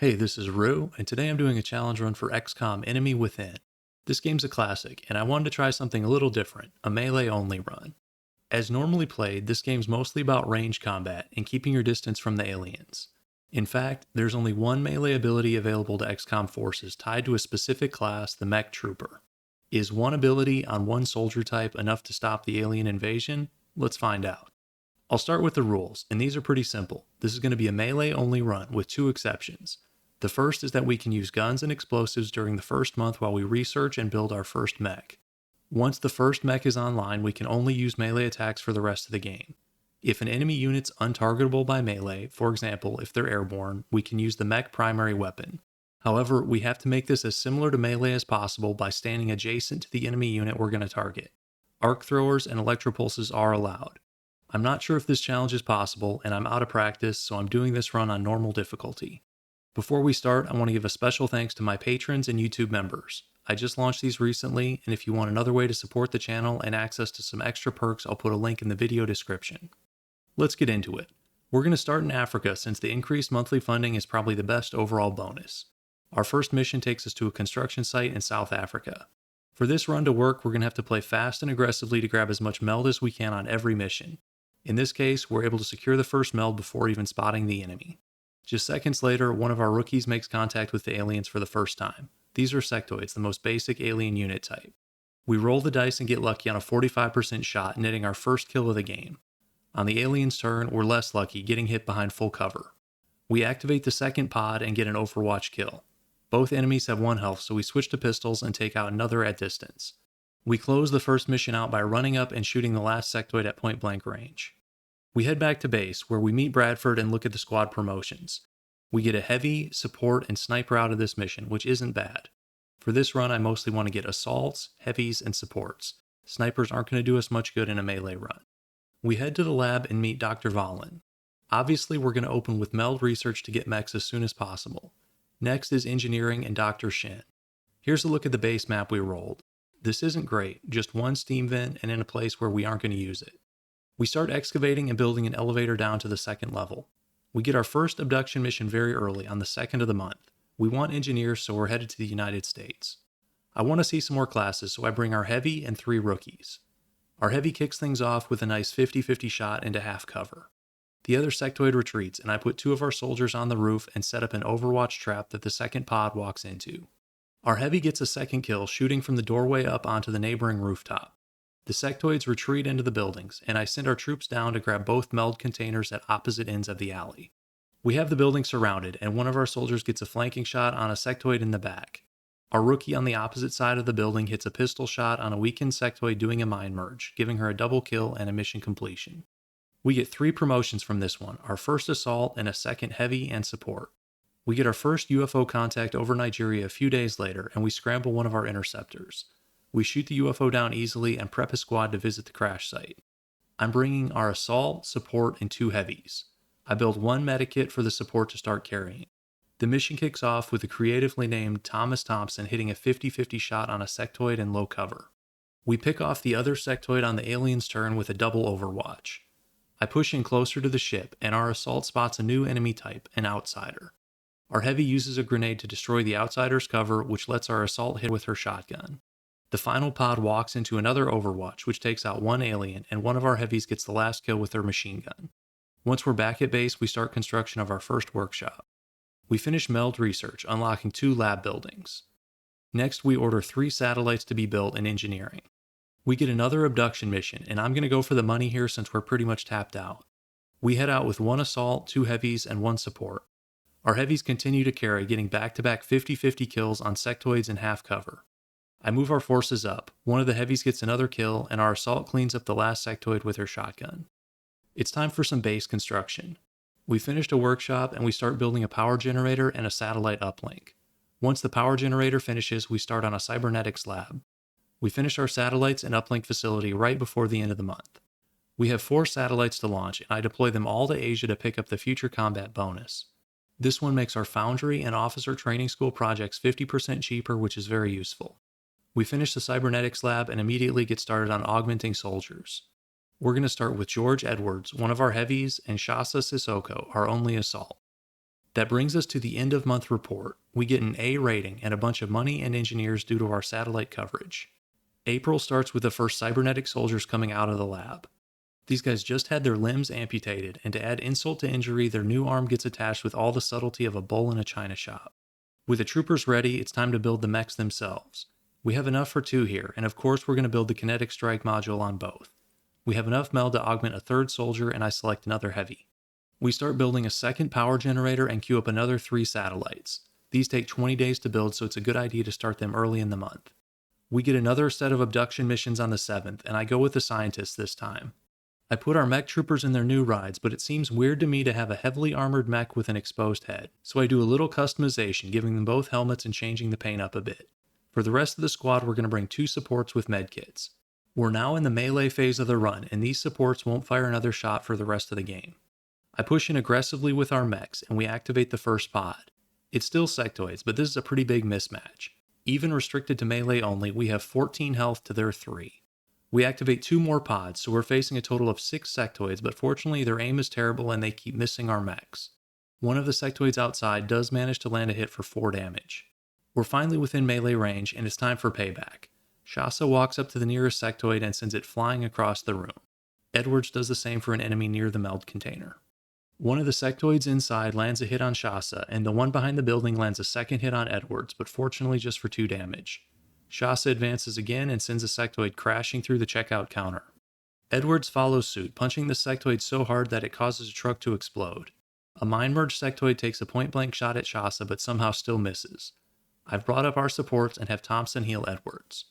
Hey, this is Rue, and today I'm doing a challenge run for XCOM Enemy Within. This game's a classic, and I wanted to try something a little different, a melee-only run. As normally played, this game's mostly about range combat and keeping your distance from the aliens. In fact, there's only one melee ability available to XCOM forces tied to a specific class, the Mech Trooper. Is one ability on one soldier type enough to stop the alien invasion? Let's find out. I'll start with the rules, and these are pretty simple. This is going to be a melee-only run with two exceptions. The first is that we can use guns and explosives during the first month while we research and build our first mech. Once the first mech is online, we can only use melee attacks for the rest of the game. If an enemy unit's untargetable by melee, for example, if they're airborne, we can use the mech primary weapon. However, we have to make this as similar to melee as possible by standing adjacent to the enemy unit we're going to target. Arc throwers and electropulses are allowed. I'm not sure if this challenge is possible, and I'm out of practice, so I'm doing this run on normal difficulty. Before we start, I want to give a special thanks to my patrons and YouTube members. I just launched these recently, and if you want another way to support the channel and access to some extra perks, I'll put a link in the video description. Let's get into it. We're going to start in Africa since the increased monthly funding is probably the best overall bonus. Our first mission takes us to a construction site in South Africa. For this run to work, we're going to have to play fast and aggressively to grab as much meld as we can on every mission. In this case, we're able to secure the first meld before even spotting the enemy. Just seconds later, one of our rookies makes contact with the aliens for the first time. These are sectoids, the most basic alien unit type. We roll the dice and get lucky on a 45% shot, netting our first kill of the game. On the alien's turn, we're less lucky, getting hit behind full cover. We activate the second pod and get an Overwatch kill. Both enemies have 1 health, so we switch to pistols and take out another at distance. We close the first mission out by running up and shooting the last sectoid at point blank range. We head back to base, where we meet Bradford and look at the squad promotions. We get a heavy, support, and sniper out of this mission, which isn't bad. For this run, I mostly want to get assaults, heavies, and supports. Snipers aren't going to do us much good in a melee run. We head to the lab and meet Dr. Valen. Obviously, we're going to open with meld research to get mechs as soon as possible. Next is engineering and Dr. Shen. Here's a look at the base map we rolled. This isn't great, just one steam vent and in a place where we aren't going to use it. We start excavating and building an elevator down to the second level. We get our first abduction mission very early, on the 2nd of the month. We want engineers, so we're headed to the United States. I want to see some more classes, so I bring our heavy and 3 rookies. Our heavy kicks things off with a nice 50-50 shot into half cover. The other sectoid retreats, and I put 2 of our soldiers on the roof and set up an Overwatch trap that the second pod walks into. Our heavy gets a second kill, shooting from the doorway up onto the neighboring rooftop. The sectoids retreat into the buildings, and I send our troops down to grab both meld containers at opposite ends of the alley. We have the building surrounded, and one of our soldiers gets a flanking shot on a sectoid in the back. Our rookie on the opposite side of the building hits a pistol shot on a weakened sectoid doing a mine merge, giving her a double kill and a mission completion. We get 3 promotions from this one, our first assault and a second heavy and support. We get our first UFO contact over Nigeria a few days later, and we scramble one of our interceptors. We shoot the UFO down easily and prep a squad to visit the crash site. I'm bringing our assault, support, and 2 heavies. I build 1 medikit for the support to start carrying. The mission kicks off with the creatively named Thomas Thompson hitting a 50-50 shot on a sectoid in low cover. We pick off the other sectoid on the alien's turn with a double Overwatch. I push in closer to the ship, and our assault spots a new enemy type, an outsider. Our heavy uses a grenade to destroy the outsider's cover, which lets our assault hit with her shotgun. The final pod walks into another Overwatch, which takes out 1 alien, and one of our heavies gets the last kill with their machine gun. Once we're back at base, we start construction of our first workshop. We finish meld research, unlocking 2 lab buildings. Next, we order 3 satellites to be built in engineering. We get another abduction mission, and I'm going to go for the money here since we're pretty much tapped out. We head out with 1 assault, 2 heavies, and 1 support. Our heavies continue to carry, getting back-to-back 50-50 kills on sectoids in half cover. I move our forces up, 1 of the heavies gets another kill, and our assault cleans up the last sectoid with her shotgun. It's time for some base construction. We finished a workshop and we start building a power generator and a satellite uplink. Once the power generator finishes, we start on a cybernetics lab. We finish our satellites and uplink facility right before the end of the month. We have 4 satellites to launch, and I deploy them all to Asia to pick up the future combat bonus. This one makes our foundry and officer training school projects 50% cheaper, which is very useful. We finish the cybernetics lab and immediately get started on augmenting soldiers. We're going to start with George Edwards, one of our heavies, and Shasa Sissoko, our only assault. That brings us to the end of month report. We get an A rating and a bunch of money and engineers due to our satellite coverage. April starts with the first cybernetic soldiers coming out of the lab. These guys just had their limbs amputated, and to add insult to injury, their new arm gets attached with all the subtlety of a bull in a china shop. With the troopers ready, it's time to build the mechs themselves. We have enough for 2 here, and of course we're going to build the kinetic strike module on both. We have enough meld to augment a 3rd soldier, and I select another heavy. We start building a 2nd power generator and queue up another 3 satellites. These take 20 days to build, so it's a good idea to start them early in the month. We get another set of abduction missions on the 7th, and I go with the scientists this time. I put our mech troopers in their new rides, but it seems weird to me to have a heavily armored mech with an exposed head, so I do a little customization, giving them both helmets and changing the paint up a bit. For the rest of the squad, we're going to bring 2 supports with medkits. We're now in the melee phase of the run, and these supports won't fire another shot for the rest of the game. I push in aggressively with our mechs, and we activate the first pod. It's still sectoids, but this is a pretty big mismatch. Even restricted to melee only, we have 14 health to their 3. We activate 2 more pods, so we're facing a total of 6 sectoids, but fortunately their aim is terrible and they keep missing our mechs. One of the sectoids outside does manage to land a hit for 4 damage. We're finally within melee range, and it's time for payback. Shasa walks up to the nearest sectoid and sends it flying across the room. Edwards does the same for an enemy near the meld container. One of the sectoids inside lands a hit on Shasa, and the one behind the building lands a 2nd hit on Edwards, but fortunately just for 2 damage. Shasa advances again and sends a sectoid crashing through the checkout counter. Edwards follows suit, punching the sectoid so hard that it causes a truck to explode. A mind-merged sectoid takes a point-blank shot at Shasa but somehow still misses. I've brought up our supports and have Thompson heal Edwards.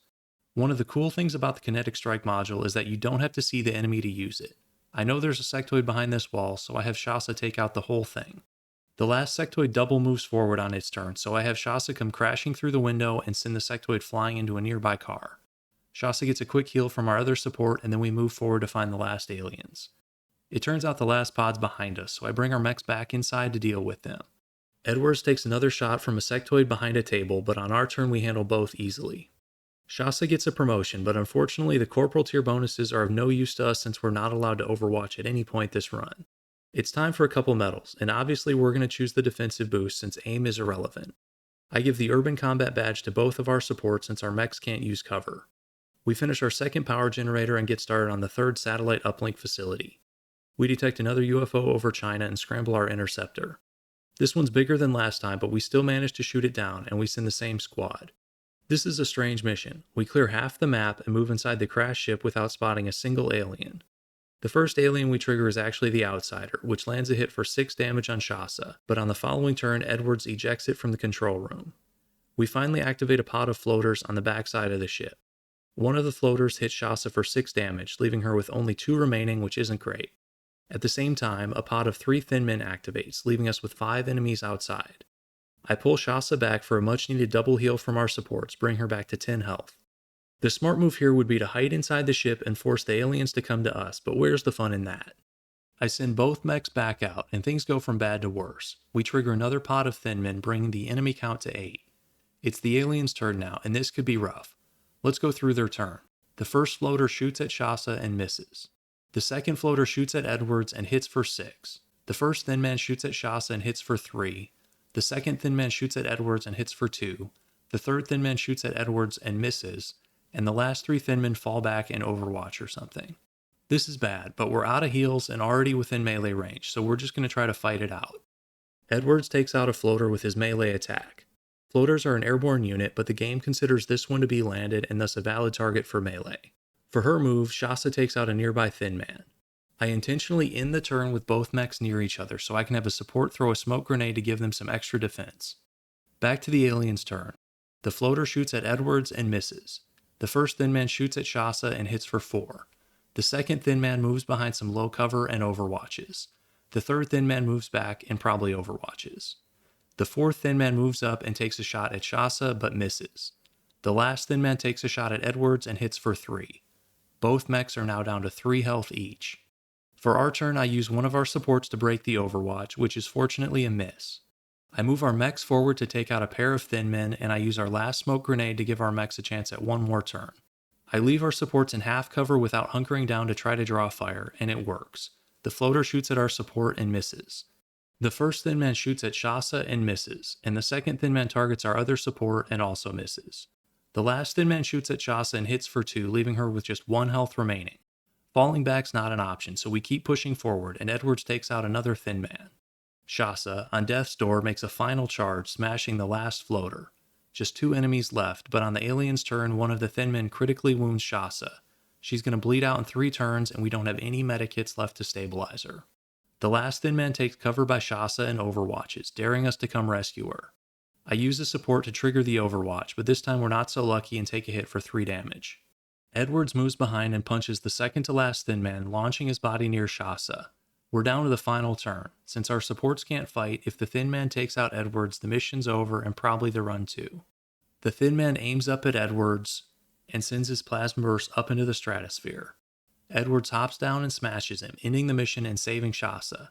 One of the cool things about the kinetic strike module is that you don't have to see the enemy to use it. I know there's a sectoid behind this wall, so I have Shasa take out the whole thing. The last sectoid double moves forward on its turn, so I have Shasa come crashing through the window and send the sectoid flying into a nearby car. Shasa gets a quick heal from our other support, and then we move forward to find the last aliens. It turns out the last pod's behind us, so I bring our mechs back inside to deal with them. Edwards takes another shot from a sectoid behind a table, but on our turn we handle both easily. Shasa gets a promotion, but unfortunately the corporal tier bonuses are of no use to us since we're not allowed to overwatch at any point this run. It's time for a couple medals, and obviously we're going to choose the defensive boost since aim is irrelevant. I give the urban combat badge to both of our supports since our mechs can't use cover. We finish our 2nd power generator and get started on the 3rd satellite uplink facility. We detect another UFO over China and scramble our interceptor. This one's bigger than last time, but we still manage to shoot it down, and we send the same squad. This is a strange mission. We clear half the map and move inside the crash ship without spotting a single alien. The first alien we trigger is actually the Outsider, which lands a hit for 6 damage on Shasa, but on the following turn, Edwards ejects it from the control room. We finally activate a pod of floaters on the backside of the ship. One of the floaters hits Shasa for 6 damage, leaving her with only 2 remaining, which isn't great. At the same time, a pod of 3 thin men activates, leaving us with 5 enemies outside. I pull Shasa back for a much-needed double heal from our supports, bring her back to 10 health. The smart move here would be to hide inside the ship and force the aliens to come to us, but where's the fun in that? I send both mechs back out, and things go from bad to worse. We trigger another pod of thin men, bringing the enemy count to 8. It's the aliens' turn now, and this could be rough. Let's go through their turn. The first floater shoots at Shasa and misses. The second floater shoots at Edwards and hits for 6. The first thin man shoots at Shasa and hits for 3. The second thin man shoots at Edwards and hits for 2. The third thin man shoots at Edwards and misses. And the last 3 thin men fall back in Overwatch or something. This is bad, but we're out of heals and already within melee range, so we're just going to try to fight it out. Edwards takes out a floater with his melee attack. Floaters are an airborne unit, but the game considers this one to be landed and thus a valid target for melee. For her move, Shasa takes out a nearby thin man. I intentionally end the turn with both mechs near each other so I can have a support throw a smoke grenade to give them some extra defense. Back to the alien's turn. The floater shoots at Edwards and misses. The first thin man shoots at Shasa and hits for 4. The second thin man moves behind some low cover and overwatches. The third thin man moves back and probably overwatches. The fourth thin man moves up and takes a shot at Shasa but misses. The last thin man takes a shot at Edwards and hits for 3. Both mechs are now down to 3 health each. For our turn, I use one of our supports to break the overwatch, which is fortunately a miss. I move our mechs forward to take out a pair of thin men, and I use our last smoke grenade to give our mechs a chance at one more turn. I leave our supports in half cover without hunkering down to try to draw fire, and it works. The floater shoots at our support and misses. The first Thin Man shoots at Shasa and misses, and the second Thin Man targets our other support and also misses. The last Thin Man shoots at Shasa and hits for 2, leaving her with just 1 health remaining. Falling back's not an option, so we keep pushing forward, and Edwards takes out another Thin Man. Shasa, on death's door, makes a final charge, smashing the last floater. Just 2 enemies left, but on the alien's turn, one of the Thin Men critically wounds Shasa. She's going to bleed out in 3 turns, and we don't have any medikits left to stabilize her. The last Thin Man takes cover by Shasa and overwatches, daring us to come rescue her. I use the support to trigger the overwatch, but this time we're not so lucky and take a hit for 3 damage. Edwards moves behind and punches the second to last Thin Man, launching his body near Shasa. We're down to the final turn. Since our supports can't fight, if the Thin Man takes out Edwards, the mission's over and probably the run too. The Thin Man aims up at Edwards and sends his plasma burst up into the stratosphere. Edwards hops down and smashes him, ending the mission and saving Shasa.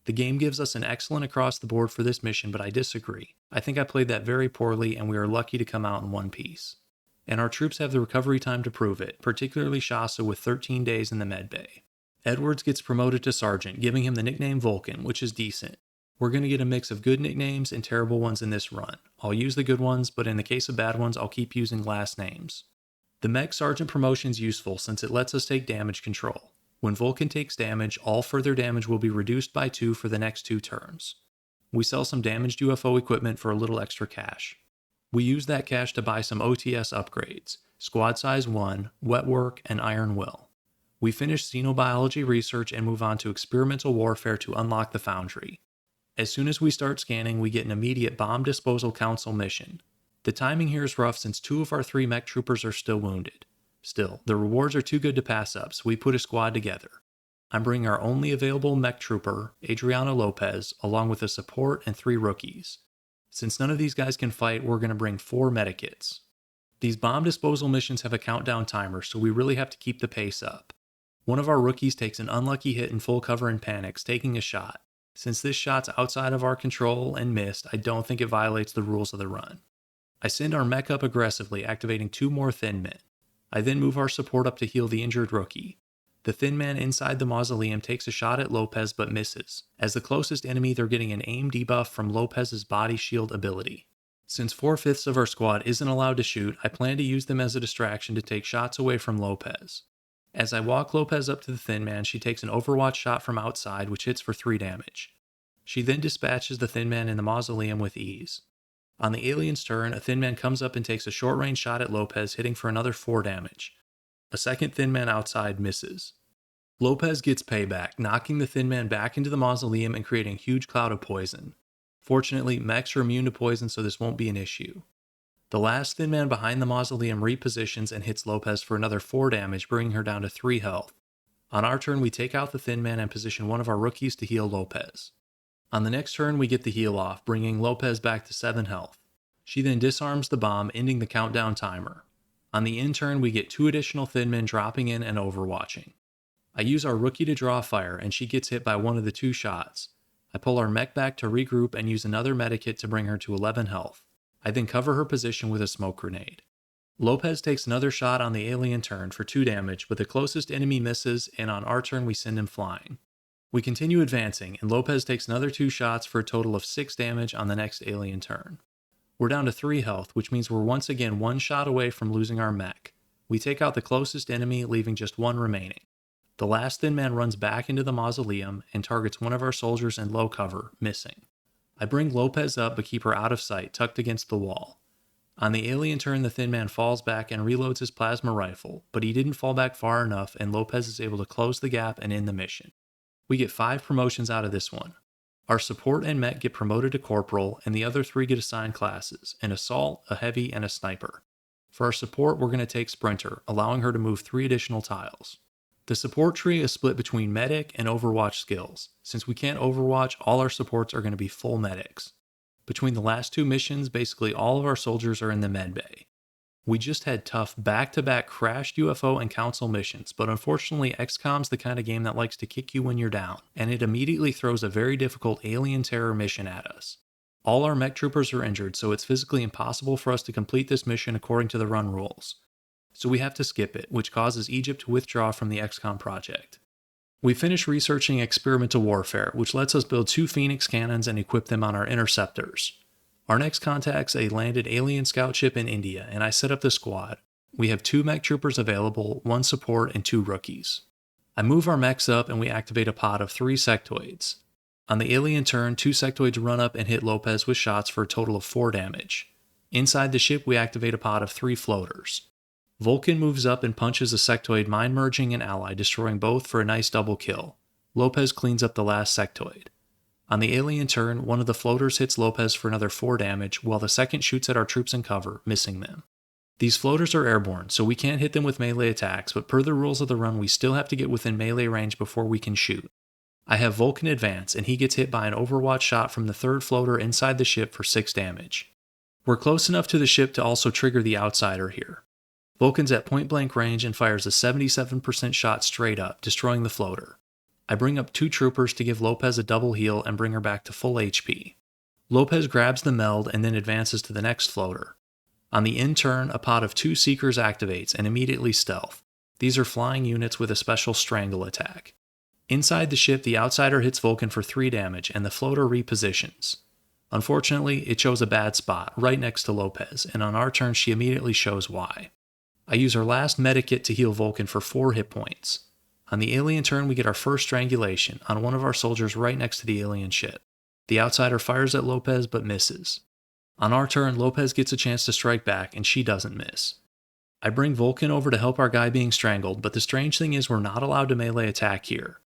The game gives us an excellent across the board for this mission, but I disagree. I think I played that very poorly and we are lucky to come out in one piece. And our troops have the recovery time to prove it, particularly Shasa with 13 days in the medbay. Edwards gets promoted to sergeant, giving him the nickname Vulcan, which is decent. We're going to get a mix of good nicknames and terrible ones in this run. I'll use the good ones, but in the case of bad ones, I'll keep using last names. The Mech Sergeant promotion is useful since it lets us take damage control. When Vulcan takes damage, all further damage will be reduced by 2 for the next 2 turns. We sell some damaged UFO equipment for a little extra cash. We use that cash to buy some OTS upgrades, Squad Size 1, Wet Work, and Iron Will. We finish xenobiology research and move on to experimental warfare to unlock the Foundry. As soon as we start scanning, we get an immediate Bomb Disposal Council mission. The timing here is rough since 2 of our 3 mech troopers are still wounded. Still, the rewards are too good to pass up, so we put a squad together. I'm bringing our only available mech trooper, Adriana Lopez, along with a support and 3 rookies. Since none of these guys can fight, we're going to bring 4 medikits. These bomb disposal missions have a countdown timer, so we really have to keep the pace up. One of our rookies takes an unlucky hit in full cover and panics, taking a shot. Since this shot's outside of our control and missed, I don't think it violates the rules of the run. I send our mech up aggressively, activating 2 more Thin Men. I then move our support up to heal the injured rookie. The Thin Man inside the mausoleum takes a shot at Lopez but misses. As the closest enemy, they're getting an aim debuff from Lopez's body shield ability. Since 4/5 of our squad isn't allowed to shoot, I plan to use them as a distraction to take shots away from Lopez. As I walk Lopez up to the Thin Man, she takes an overwatch shot from outside, which hits for 3 damage. She then dispatches the Thin Man in the mausoleum with ease. On the alien's turn, a Thin Man comes up and takes a short-range shot at Lopez, hitting for another 4 damage. A second Thin Man outside misses. Lopez gets payback, knocking the Thin Man back into the mausoleum and creating a huge cloud of poison. Fortunately, mechs are immune to poison, so this won't be an issue. The last Thin Man behind the mausoleum repositions and hits Lopez for another 4 damage, bringing her down to 3 health. On our turn, we take out the Thin Man and position one of our rookies to heal Lopez. On the next turn, we get the heal off, bringing Lopez back to 7 health. She then disarms the bomb, ending the countdown timer. On the end turn, we get 2 additional Thin Men dropping in and overwatching. I use our rookie to draw fire, and she gets hit by one of the 2 shots. I pull our mech back to regroup and use another medikit to bring her to 11 health. I then cover her position with a smoke grenade. Lopez takes another shot on the alien turn for 2 damage, but the closest enemy misses, and on our turn we send him flying. We continue advancing, and Lopez takes another 2 shots for a total of 6 damage on the next alien turn. We're down to 3 health, which means we're once again 1 shot away from losing our mech. We take out the closest enemy, leaving just 1 remaining. The last Thin Man runs back into the mausoleum and targets one of our soldiers in low cover, missing. I bring Lopez up but keep her out of sight, tucked against the wall. On the alien turn, the Thin Man falls back and reloads his plasma rifle, but he didn't fall back far enough and Lopez is able to close the gap and end the mission. We get 5 promotions out of this one. Our support and mech get promoted to corporal, and the other 3 get assigned classes, an assault, a heavy, and a sniper. For our support, we're going to take sprinter, allowing her to move 3 additional tiles. The support tree is split between medic and overwatch skills. Since we can't overwatch, all our supports are going to be full medics. Between the last 2 missions, basically all of our soldiers are in the med bay. We just had tough back-to-back crashed UFO and council missions, but unfortunately XCOM's the kind of game that likes to kick you when you're down, and it immediately throws a very difficult alien terror mission at us. All our mech troopers are injured, so it's physically impossible for us to complete this mission according to the run rules. So we have to skip it, which causes Egypt to withdraw from the XCOM project. We finished researching experimental warfare, which lets us build 2 Phoenix cannons and equip them on our interceptors. Our next contact's a landed alien scout ship in India, and I set up the squad. We have 2 mech troopers available, 1 support, and 2 rookies. I move our mechs up and we activate a pod of 3 sectoids. On the alien turn, 2 sectoids run up and hit Lopez with shots for a total of 4 damage. Inside the ship, we activate a pod of 3 floaters. Vulcan moves up and punches a sectoid mind-merging an ally, destroying both for a nice double kill. Lopez cleans up the last sectoid. On the alien turn, one of the floaters hits Lopez for another 4 damage, while the second shoots at our troops in cover, missing them. These floaters are airborne, so we can't hit them with melee attacks, but per the rules of the run, we still have to get within melee range before we can shoot. I have Vulcan advance, and he gets hit by an overwatch shot from the 3rd floater inside the ship for 6 damage. We're close enough to the ship to also trigger the outsider here. Vulcan's at point blank range and fires a 77% shot straight up, destroying the floater. I bring up 2 troopers to give Lopez a double heal and bring her back to full HP. Lopez grabs the meld and then advances to the next floater. On the end turn, a pod of 2 Seekers activates and immediately stealth. These are flying units with a special strangle attack. Inside the ship, the outsider hits Vulcan for 3 damage and the floater repositions. Unfortunately, it chose a bad spot, right next to Lopez, and on our turn she immediately shows why. I use our last medikit to heal Vulcan for 4 hit points. On the alien turn, we get our first strangulation on one of our soldiers right next to the alien ship. The outsider fires at Lopez but misses. On our turn, Lopez gets a chance to strike back and she doesn't miss. I bring Vulcan over to help our guy being strangled, but the strange thing is we're not allowed to melee attack here.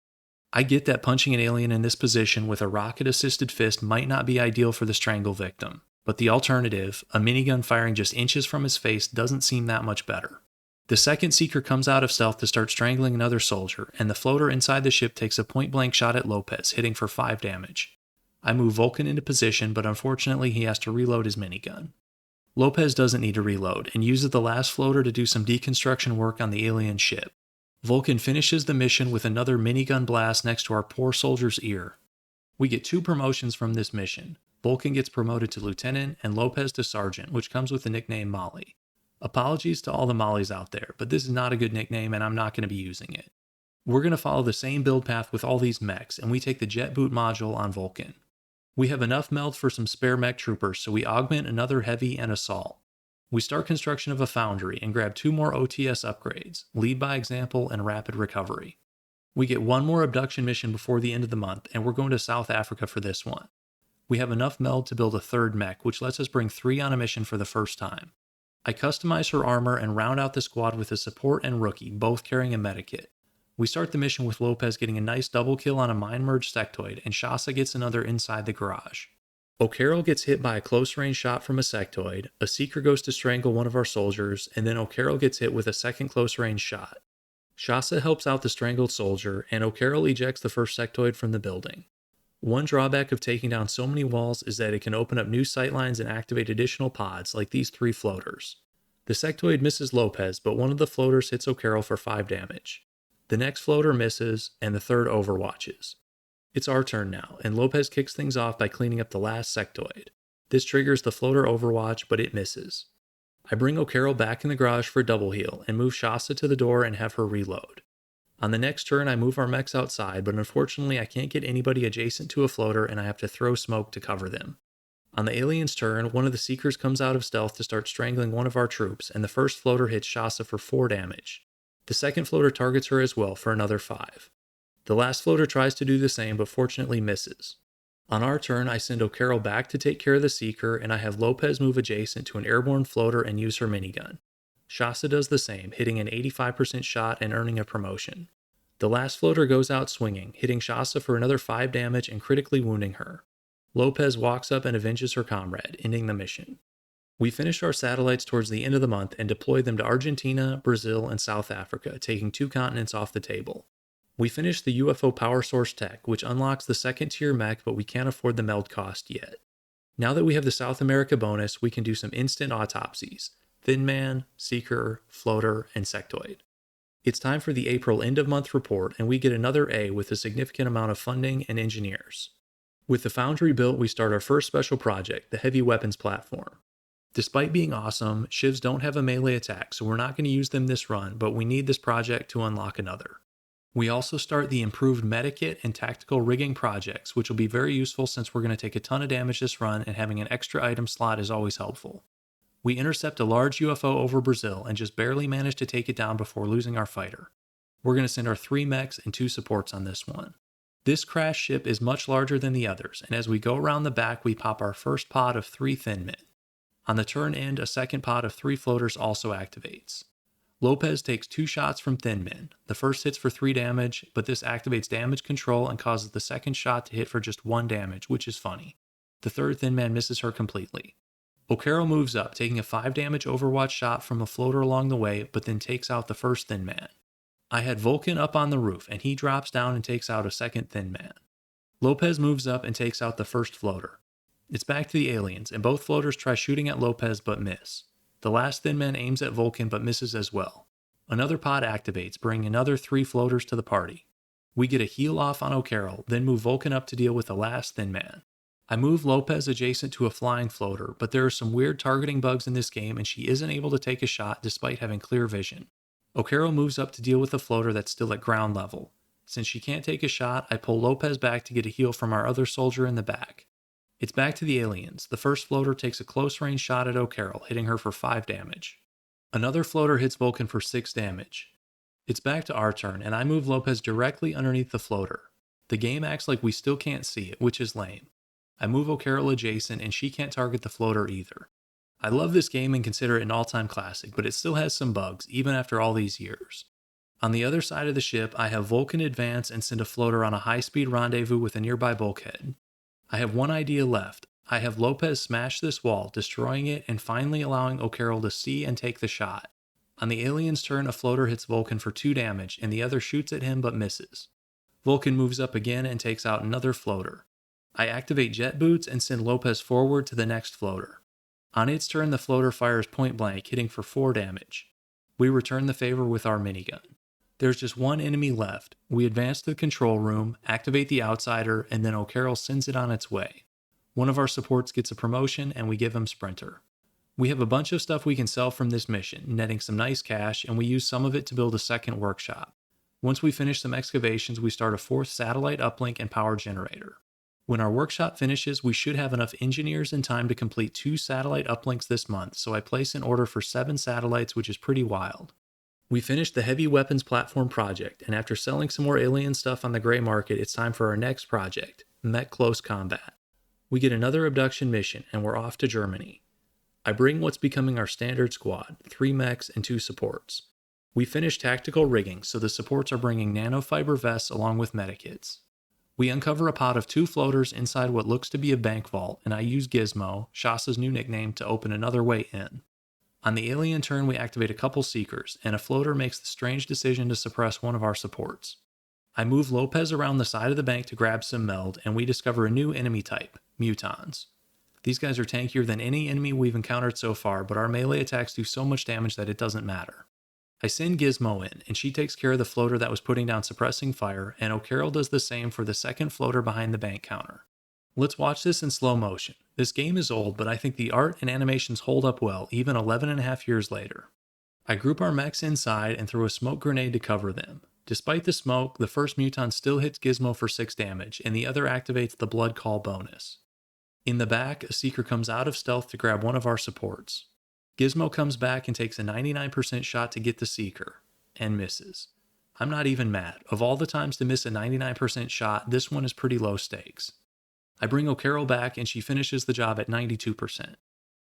I get that punching an alien in this position with a rocket-assisted fist might not be ideal for the strangle victim, but the alternative, a minigun firing just inches from his face, doesn't seem that much better. The second Seeker comes out of stealth to start strangling another soldier, and the floater inside the ship takes a point-blank shot at Lopez, hitting for 5 damage. I move Vulcan into position, but unfortunately he has to reload his minigun. Lopez doesn't need to reload, and uses the last floater to do some deconstruction work on the alien ship. Vulcan finishes the mission with another minigun blast next to our poor soldier's ear. We get 2 promotions from this mission. Vulcan gets promoted to lieutenant and Lopez to sergeant, which comes with the nickname Molly. Apologies to all the Mollys out there, but this is not a good nickname and I'm not going to be using it. We're going to follow the same build path with all these mechs, and we take the jet boot module on Vulcan. We have enough meld for some spare mech troopers, so we augment another heavy and assault. We start construction of a foundry and grab 2 more OTS upgrades, lead by example and rapid recovery. We get 1 more abduction mission before the end of the month, and we're going to South Africa for this one. We have enough meld to build a 3rd mech, which lets us bring 3 on a mission for the first time. I customize her armor and round out the squad with a support and rookie, both carrying a medikit. We start the mission with Lopez getting a nice double kill on a mind-merged sectoid, and Shasa gets another inside the garage. O'Carroll gets hit by a close-range shot from a sectoid, a Seeker goes to strangle one of our soldiers, and then O'Carroll gets hit with a second close-range shot. Shasa helps out the strangled soldier, and O'Carroll ejects the first sectoid from the building. One drawback of taking down so many walls is that it can open up new sightlines and activate additional pods, like these 3 floaters. The sectoid misses Lopez, but one of the floaters hits O'Carroll for 5 damage. The next floater misses, and the 3rd overwatches. It's our turn now, and Lopez kicks things off by cleaning up the last sectoid. This triggers the floater overwatch, but it misses. I bring O'Carroll back in the garage for a double heal, and move Shasa to the door and have her reload. On the next turn, I move our mechs outside, but unfortunately I can't get anybody adjacent to a floater and I have to throw smoke to cover them. On the alien's turn, one of the Seekers comes out of stealth to start strangling one of our troops, and the first floater hits Shasa for 4 damage. The second floater targets her as well for another 5. The last floater tries to do the same, but fortunately misses. On our turn, I send O'Carroll back to take care of the Seeker, and I have Lopez move adjacent to an airborne floater and use her minigun. Shasa does the same, hitting an 85% shot and earning a promotion. The last floater goes out swinging, hitting Shasa for another 5 damage and critically wounding her. Lopez walks up and avenges her comrade, ending the mission. We finish our satellites towards the end of the month and deploy them to Argentina, Brazil, and South Africa, taking 2 continents off the table. We finish the UFO power source tech, which unlocks the 2nd tier mech, but we can't afford the meld cost yet. Now that we have the South America bonus, we can do some instant autopsies: Thin Man, Seeker, Floater, and Sectoid. It's time for the April end-of-month report, and we get another A with a significant amount of funding and engineers. With the foundry built, we start our first special project, the heavy weapons platform. Despite being awesome, shivs don't have a melee attack, so we're not going to use them this run, but we need this project to unlock another. We also start the improved medikit and tactical rigging projects, which will be very useful since we're going to take a ton of damage this run and having an extra item slot is always helpful. We intercept a large UFO over Brazil and just barely manage to take it down before losing our fighter. We're going to send our 3 mechs and 2 supports on this one. This crash ship is much larger than the others, and as we go around the back we pop our first pod of 3 thin men. On the turn end, a second pod of 3 floaters also activates. Lopez takes 2 shots from thin men. The first hits for 3 damage, but this activates damage control and causes the second shot to hit for just 1 damage, which is funny. The third thin man misses her completely. O'Carroll moves up, taking a 5 damage Overwatch shot from a floater along the way, but then takes out the first thin man. I had Vulcan up on the roof, and he drops down and takes out a second thin man. Lopez moves up and takes out the first floater. It's back to the aliens, and both floaters try shooting at Lopez but miss. The last thin man aims at Vulcan but misses as well. Another pod activates, bringing another 3 floaters to the party. We get a heal off on O'Carroll, then move Vulcan up to deal with the last thin man. I move Lopez adjacent to a flying floater, but there are some weird targeting bugs in this game and she isn't able to take a shot despite having clear vision. O'Carroll moves up to deal with the floater that's still at ground level. Since she can't take a shot, I pull Lopez back to get a heal from our other soldier in the back. It's back to the aliens. The first floater takes a close range shot at O'Carroll, hitting her for 5 damage. Another floater hits Vulcan for 6 damage. It's back to our turn, and I move Lopez directly underneath the floater. The game acts like we still can't see it, which is lame. I move O'Carroll adjacent, and she can't target the floater either. I love this game and consider it an all-time classic, but it still has some bugs, even after all these years. On the other side of the ship, I have Vulcan advance and send a floater on a high-speed rendezvous with a nearby bulkhead. I have one idea left. I have Lopez smash this wall, destroying it and finally allowing O'Carroll to see and take the shot. On the alien's turn, a floater hits Vulcan for 2 damage and the other shoots at him but misses. Vulcan moves up again and takes out another floater. I activate jet boots and send Lopez forward to the next floater. On its turn, the floater fires point blank, hitting for 4 damage. We return the favor with our minigun. There's just one enemy left. We advance to the control room, activate the outsider, and then O'Carroll sends it on its way. One of our supports gets a promotion, and we give him Sprinter. We have a bunch of stuff we can sell from this mission, netting some nice cash, and we use some of it to build a second workshop. Once we finish some excavations, we start a 4th satellite uplink and power generator. When our workshop finishes, we should have enough engineers and time to complete 2 satellite uplinks this month, so I place an order for 7 satellites, which is pretty wild. We finished the heavy weapons platform project, and after selling some more alien stuff on the gray market, it's time for our next project, Mech Close Combat. We get another abduction mission, and we're off to Germany. I bring what's becoming our standard squad, 3 mechs and 2 supports. We finished tactical rigging, so the supports are bringing nanofiber vests along with medikits. We uncover a pod of 2 floaters inside what looks to be a bank vault, and I use Gizmo, Shasa's new nickname, to open another way in. On the alien turn, we activate a couple seekers, and a floater makes the strange decision to suppress one of our supports. I move Lopez around the side of the bank to grab some meld, and we discover a new enemy type, mutons. These guys are tankier than any enemy we've encountered so far, but our melee attacks do so much damage that it doesn't matter. I send Gizmo in, and she takes care of the floater that was putting down suppressing fire, and O'Carroll does the same for the second floater behind the bank counter. Let's watch this in slow motion. This game is old, but I think the art and animations hold up well, even 11.5 years later. I group our mechs inside and throw a smoke grenade to cover them. Despite the smoke, the first muton still hits Gizmo for 6 damage, and the other activates the blood call bonus. In the back, a seeker comes out of stealth to grab one of our supports. Gizmo comes back and takes a 99% shot to get the seeker, and misses. I'm not even mad. Of all the times to miss a 99% shot, this one is pretty low stakes. I bring O'Carroll back and she finishes the job at 92%.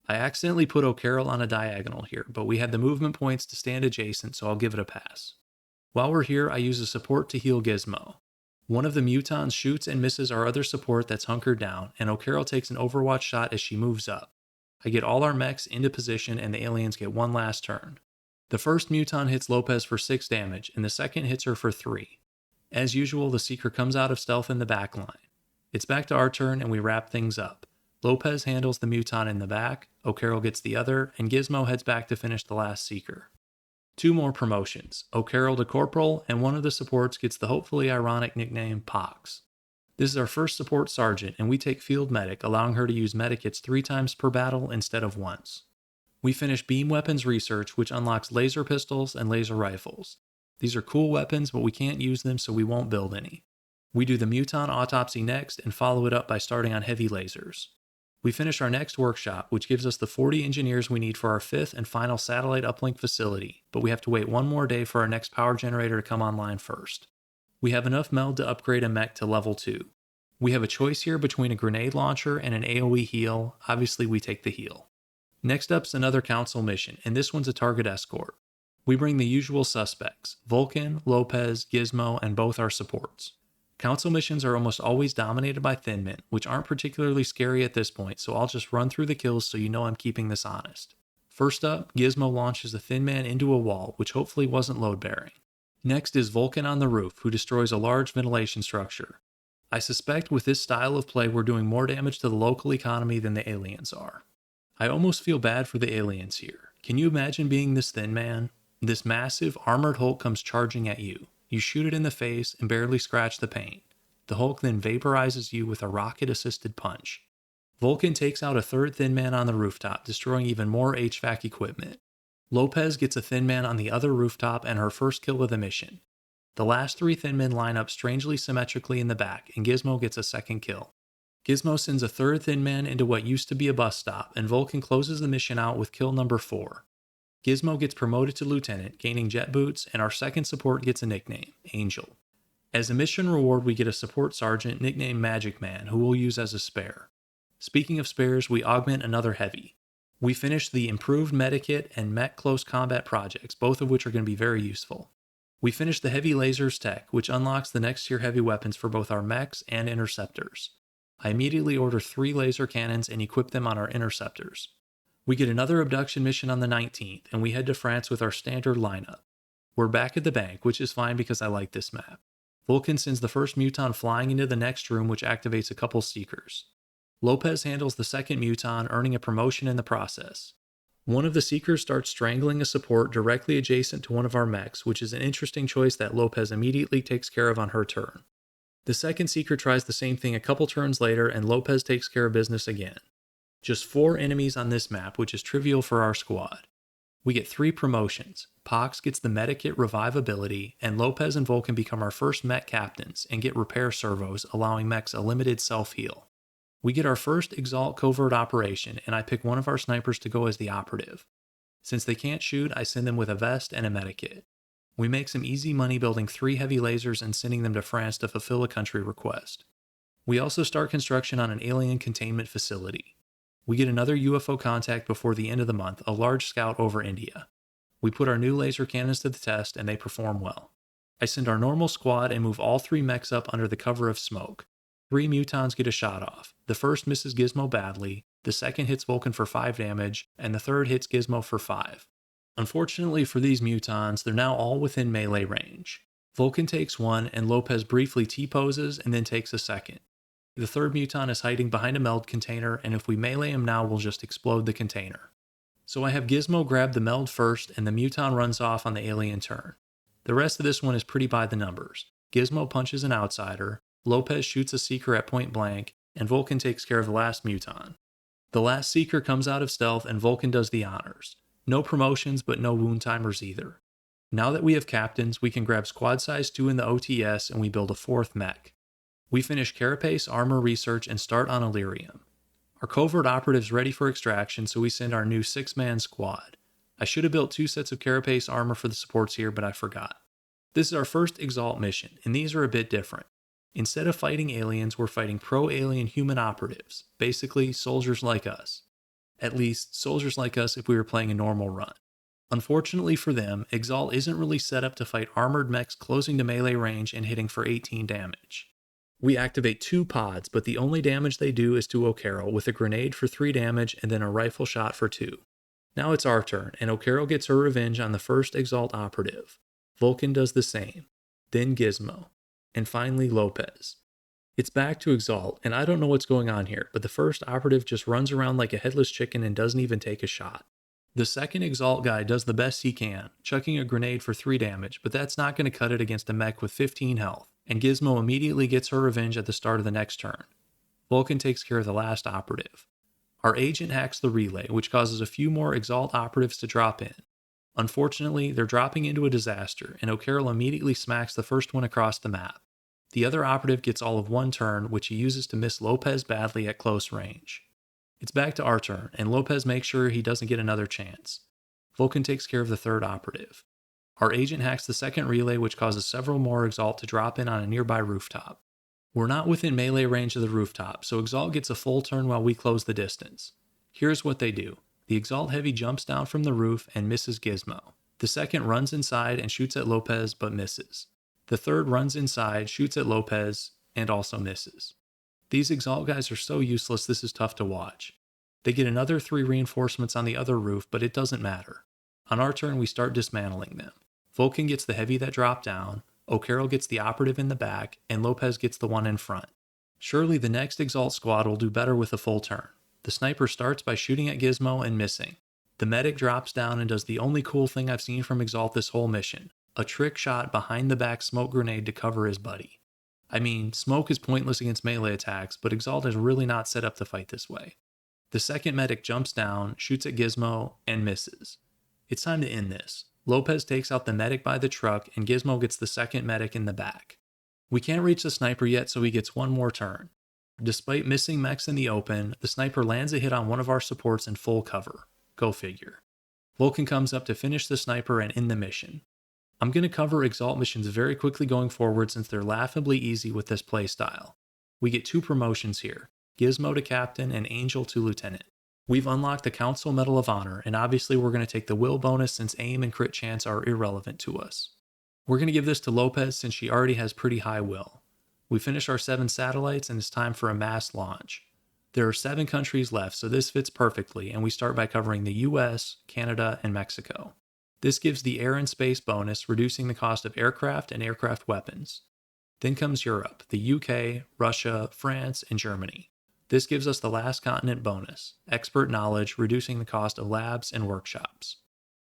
I accidentally put O'Carroll on a diagonal here, but we had the movement points to stand adjacent, so I'll give it a pass. While we're here, I use a support to heal Gizmo. One of the mutons shoots and misses our other support that's hunkered down, and O'Carroll takes an Overwatch shot as she moves up. I get all our mechs into position and the aliens get one last turn. The first muton hits Lopez for 6 damage, and the second hits her for 3. As usual, the seeker comes out of stealth in the back line. It's back to our turn and we wrap things up. Lopez handles the muton in the back, O'Carroll gets the other, and Gizmo heads back to finish the last seeker. 2 more promotions, O'Carroll to Corporal, and one of the supports gets the hopefully ironic nickname Pox. This is our first support sergeant, and we take Field Medic, allowing her to use medikits 3 times per battle instead of once. We finish Beam Weapons Research, which unlocks laser pistols and laser rifles. These are cool weapons, but we can't use them, so we won't build any. We do the Muton autopsy next and follow it up by starting on heavy lasers. We finish our next workshop, which gives us the 40 engineers we need for our 5th and final satellite uplink facility, but we have to wait one more day for our next power generator to come online first. We have enough meld to upgrade a mech to level 2. We have a choice here between a grenade launcher and an AoE heal. Obviously, we take the heal. Next up's another council mission, and this one's a target escort. We bring the usual suspects: Vulcan, Lopez, Gizmo, and both our supports. Council missions are almost always dominated by thin men, which aren't particularly scary at this point, so I'll just run through the kills so you know I'm keeping this honest. First up, Gizmo launches a thin man into a wall, which hopefully wasn't load-bearing. Next is Vulcan on the roof, who destroys a large ventilation structure. I suspect with this style of play we're doing more damage to the local economy than the aliens are. I almost feel bad for the aliens here. Can you imagine being this thin man? This massive, armored Hulk comes charging at you. You shoot it in the face and barely scratch the paint. The Hulk then vaporizes you with a rocket-assisted punch. Vulcan takes out a third thin man on the rooftop, destroying even more HVAC equipment. Lopez gets a thin man on the other rooftop and her first kill of the mission. The last 3 thin men line up strangely symmetrically in the back, and Gizmo gets a second kill. Gizmo sends a third thin man into what used to be a bus stop, and Vulcan closes the mission out with kill number 4. Gizmo gets promoted to lieutenant, gaining jet boots, and our second support gets a nickname, Angel. As a mission reward, we get a support sergeant nicknamed Magic Man, who we'll use as a spare. Speaking of spares, we augment another heavy. We finish the improved medikit and mech close combat projects, both of which are going to be very useful. We finish the heavy lasers tech, which unlocks the next tier heavy weapons for both our mechs and interceptors. I immediately order 3 laser cannons and equip them on our interceptors. We get another abduction mission on the 19th, and we head to France with our standard lineup. We're back at the bank, which is fine because I like this map. Vulcan sends the first Muton flying into the next room, which activates a couple Seekers. Lopez handles the second Muton, earning a promotion in the process. One of the Seekers starts strangling a support directly adjacent to one of our mechs, which is an interesting choice that Lopez immediately takes care of on her turn. The second Seeker tries the same thing a couple turns later, and Lopez takes care of business again. Just 4 enemies on this map, which is trivial for our squad. We get 3 promotions. Pox gets the medikit revive ability, and Lopez and Vulcan become our first mech captains and get repair servos, allowing mechs a limited self-heal. We get our first EXALT covert operation, and I pick one of our snipers to go as the operative. Since they can't shoot, I send them with a vest and a medikit. We make some easy money building 3 heavy lasers and sending them to France to fulfill a country request. We also start construction on an alien containment facility. We get another UFO contact before the end of the month, a large scout over India. We put our new laser cannons to the test, and they perform well. I send our normal squad and move all 3 mechs up under the cover of smoke. 3 Mutons get a shot off. The first misses Gizmo badly, the second hits Vulcan for 5 damage, and the third hits Gizmo for 5. Unfortunately for these Mutons, they're now all within melee range. Vulcan takes one, and Lopez briefly T-poses and then takes a second. The third Muton is hiding behind a meld container, and if we melee him now, we'll just explode the container. So I have Gizmo grab the meld first, and the Muton runs off on the alien turn. The rest of this one is pretty by the numbers. Gizmo punches an outsider, Lopez shoots a Seeker at point blank, and Vulcan takes care of the last Muton. The last Seeker comes out of stealth, and Vulcan does the honors. No promotions, but no wound timers either. Now that we have captains, we can grab squad size 2 in the OTS, and we build a 4th mech. We finish Carapace armor research and start on Illyrium. Our covert operative's ready for extraction, so we send our new 6-man squad. I should have built 2 sets of Carapace armor for the supports here, but I forgot. This is our first EXALT mission, and these are a bit different. Instead of fighting aliens, we're fighting pro-alien human operatives, basically soldiers like us. At least, soldiers like us if we were playing a normal run. Unfortunately for them, EXALT isn't really set up to fight armored mechs closing to melee range and hitting for 18 damage. We activate 2 pods, but the only damage they do is to O'Carroll, with a grenade for 3 damage and then a rifle shot for 2. Now it's our turn, and O'Carroll gets her revenge on the first EXALT operative. Vulcan does the same. Then Gizmo. And finally Lopez. It's back to EXALT, and I don't know what's going on here, but the first operative just runs around like a headless chicken and doesn't even take a shot. The second EXALT guy does the best he can, chucking a grenade for 3 damage, but that's not going to cut it against a mech with 15 health, and Gizmo immediately gets her revenge at the start of the next turn. Vulcan takes care of the last operative. Our agent hacks the relay, which causes a few more EXALT operatives to drop in. Unfortunately, they're dropping into a disaster, and O'Carroll immediately smacks the first one across the map. The other operative gets all of one turn, which he uses to miss Lopez badly at close range. It's back to our turn, and Lopez makes sure he doesn't get another chance. Vulcan takes care of the third operative. Our agent hacks the second relay, which causes several more EXALT to drop in on a nearby rooftop. We're not within melee range of the rooftop, so EXALT gets a full turn while we close the distance. Here's what they do. The EXALT Heavy jumps down from the roof and misses Gizmo. The second runs inside and shoots at Lopez, but misses. The third runs inside, shoots at Lopez, and also misses. These EXALT guys are so useless this is tough to watch. They get another 3 reinforcements on the other roof, but it doesn't matter. On our turn, we start dismantling them. Vulcan gets the heavy that dropped down, O'Carroll gets the operative in the back, and Lopez gets the one in front. Surely the next EXALT squad will do better with a full turn. The sniper starts by shooting at Gizmo and missing. The medic drops down and does the only cool thing I've seen from EXALT this whole mission, a trick shot behind the back smoke grenade to cover his buddy. I mean, smoke is pointless against melee attacks, but EXALT is really not set up to fight this way. The second medic jumps down, shoots at Gizmo, and misses. It's time to end this. Lopez takes out the medic by the truck, and Gizmo gets the second medic in the back. We can't reach the sniper yet, so he gets one more turn. Despite missing Mechs in the open, the sniper lands a hit on one of our supports in full cover. Go figure. Vulcan comes up to finish the sniper and end the mission. I'm going to cover EXALT missions very quickly going forward since they're laughably easy with this playstyle. We get 2 promotions here, Gizmo to Captain and Angel to Lieutenant. We've unlocked the Council Medal of Honor, and obviously we're going to take the will bonus since aim and crit chance are irrelevant to us. We're going to give this to Lopez since she already has pretty high will. We finish our 7 satellites and it's time for a mass launch. There are 7 countries left, so this fits perfectly, and we start by covering the US, Canada, and Mexico. This gives the air and space bonus, reducing the cost of aircraft and aircraft weapons. Then comes Europe, the UK, Russia, France, and Germany. This gives us the last continent bonus, expert knowledge, reducing the cost of labs and workshops.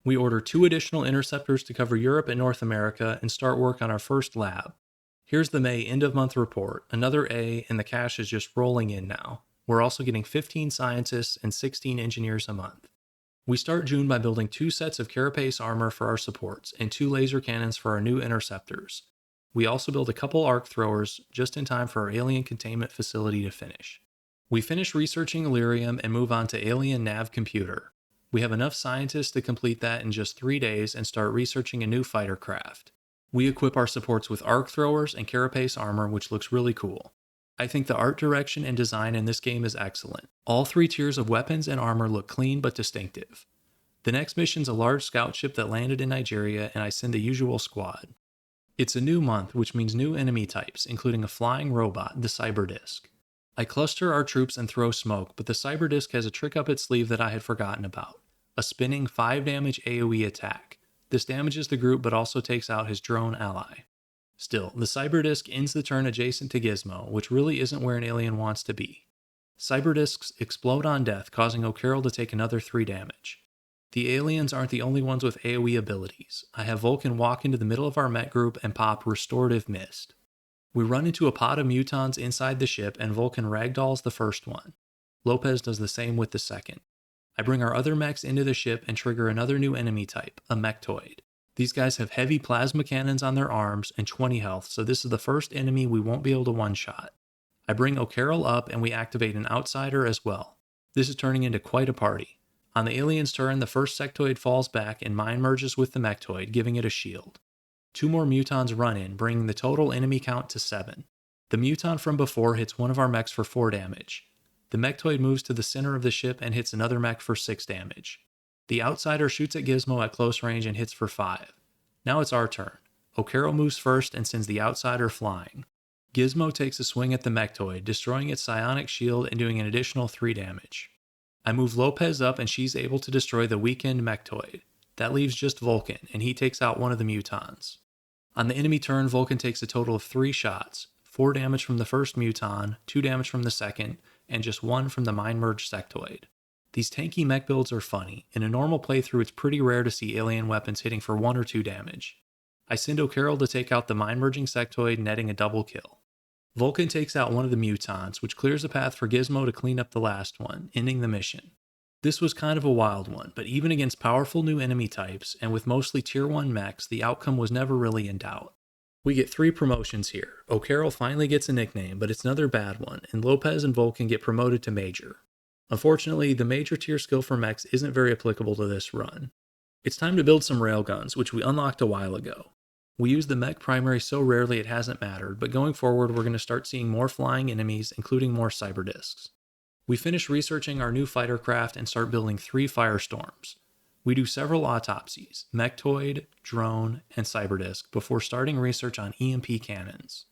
We order 2 additional interceptors to cover Europe and North America and start work on our first lab. Here's the May end-of-month report, another A, and the cash is just rolling in now. We're also getting 15 scientists and 16 engineers a month. We start June by building 2 sets of carapace armor for our supports and 2 laser cannons for our new interceptors. We also build a couple arc throwers just in time for our alien containment facility to finish. We finish researching Illyrium and move on to Alien Nav Computer. We have enough scientists to complete that in just 3 days and start researching a new fighter craft. We equip our supports with arc throwers and carapace armor, which looks really cool. I think the art direction and design in this game is excellent. All 3 tiers of weapons and armor look clean but distinctive. The next mission's a large scout ship that landed in Nigeria, and I send the usual squad. It's a new month, which means new enemy types, including a flying robot, the Cyberdisc. I cluster our troops and throw smoke, but the Cyberdisc has a trick up its sleeve that I had forgotten about. A spinning 5 damage AoE attack. This damages the group but also takes out his drone ally. Still, the Cyberdisc ends the turn adjacent to Gizmo, which really isn't where an alien wants to be. Cyberdiscs explode on death, causing O'Carroll to take another 3 damage. The aliens aren't the only ones with AoE abilities. I have Vulcan walk into the middle of our Met group and pop Restorative Mist. We run into a pod of mutons inside the ship and Vulcan ragdolls the first one. Lopez does the same with the second. I bring our other mechs into the ship and trigger another new enemy type, a Mechtoid. These guys have heavy plasma cannons on their arms and 20 health, so this is the first enemy we won't be able to one-shot. I bring O'Carroll up and we activate an outsider as well. This is turning into quite a party. On the alien's turn, the first sectoid falls back and mine merges with the Mechtoid, giving it a shield. 2 more mutons run in, bringing the total enemy count to 7. The muton from before hits one of our mechs for 4 damage. The Mechtoid moves to the center of the ship and hits another mech for 6 damage. The outsider shoots at Gizmo at close range and hits for 5. Now it's our turn. O'Carroll moves first and sends the outsider flying. Gizmo takes a swing at the Mechtoid, destroying its psionic shield and doing an additional 3 damage. I move Lopez up and she's able to destroy the weakened Mechtoid. That leaves just Vulcan, and he takes out one of the mutons. On the enemy turn, Vulcan takes a total of 3 shots, 4 damage from the first muton, 2 damage from the second, and just 1 from the mind-merged sectoid. These tanky mech builds are funny. In a normal playthrough, it's pretty rare to see alien weapons hitting for 1 or 2 damage. I send O'Carroll to take out the mind-merging sectoid, netting a double kill. Vulcan takes out one of the mutons, which clears a path for Gizmo to clean up the last one, ending the mission. This was kind of a wild one, but even against powerful new enemy types, and with mostly tier 1 mechs, the outcome was never really in doubt. We get 3 promotions here. O'Carroll finally gets a nickname, but it's another bad one, and Lopez and Vulcan get promoted to Major. Unfortunately, the Major tier skill for mechs isn't very applicable to this run. It's time to build some railguns, which we unlocked a while ago. We use the mech primary so rarely it hasn't mattered, but going forward we're going to start seeing more flying enemies, including more cyber discs. We finish researching our new fighter craft and start building 3 firestorms. We do several autopsies, mechtoid, drone, and cyberdisc before starting research on EMP cannons.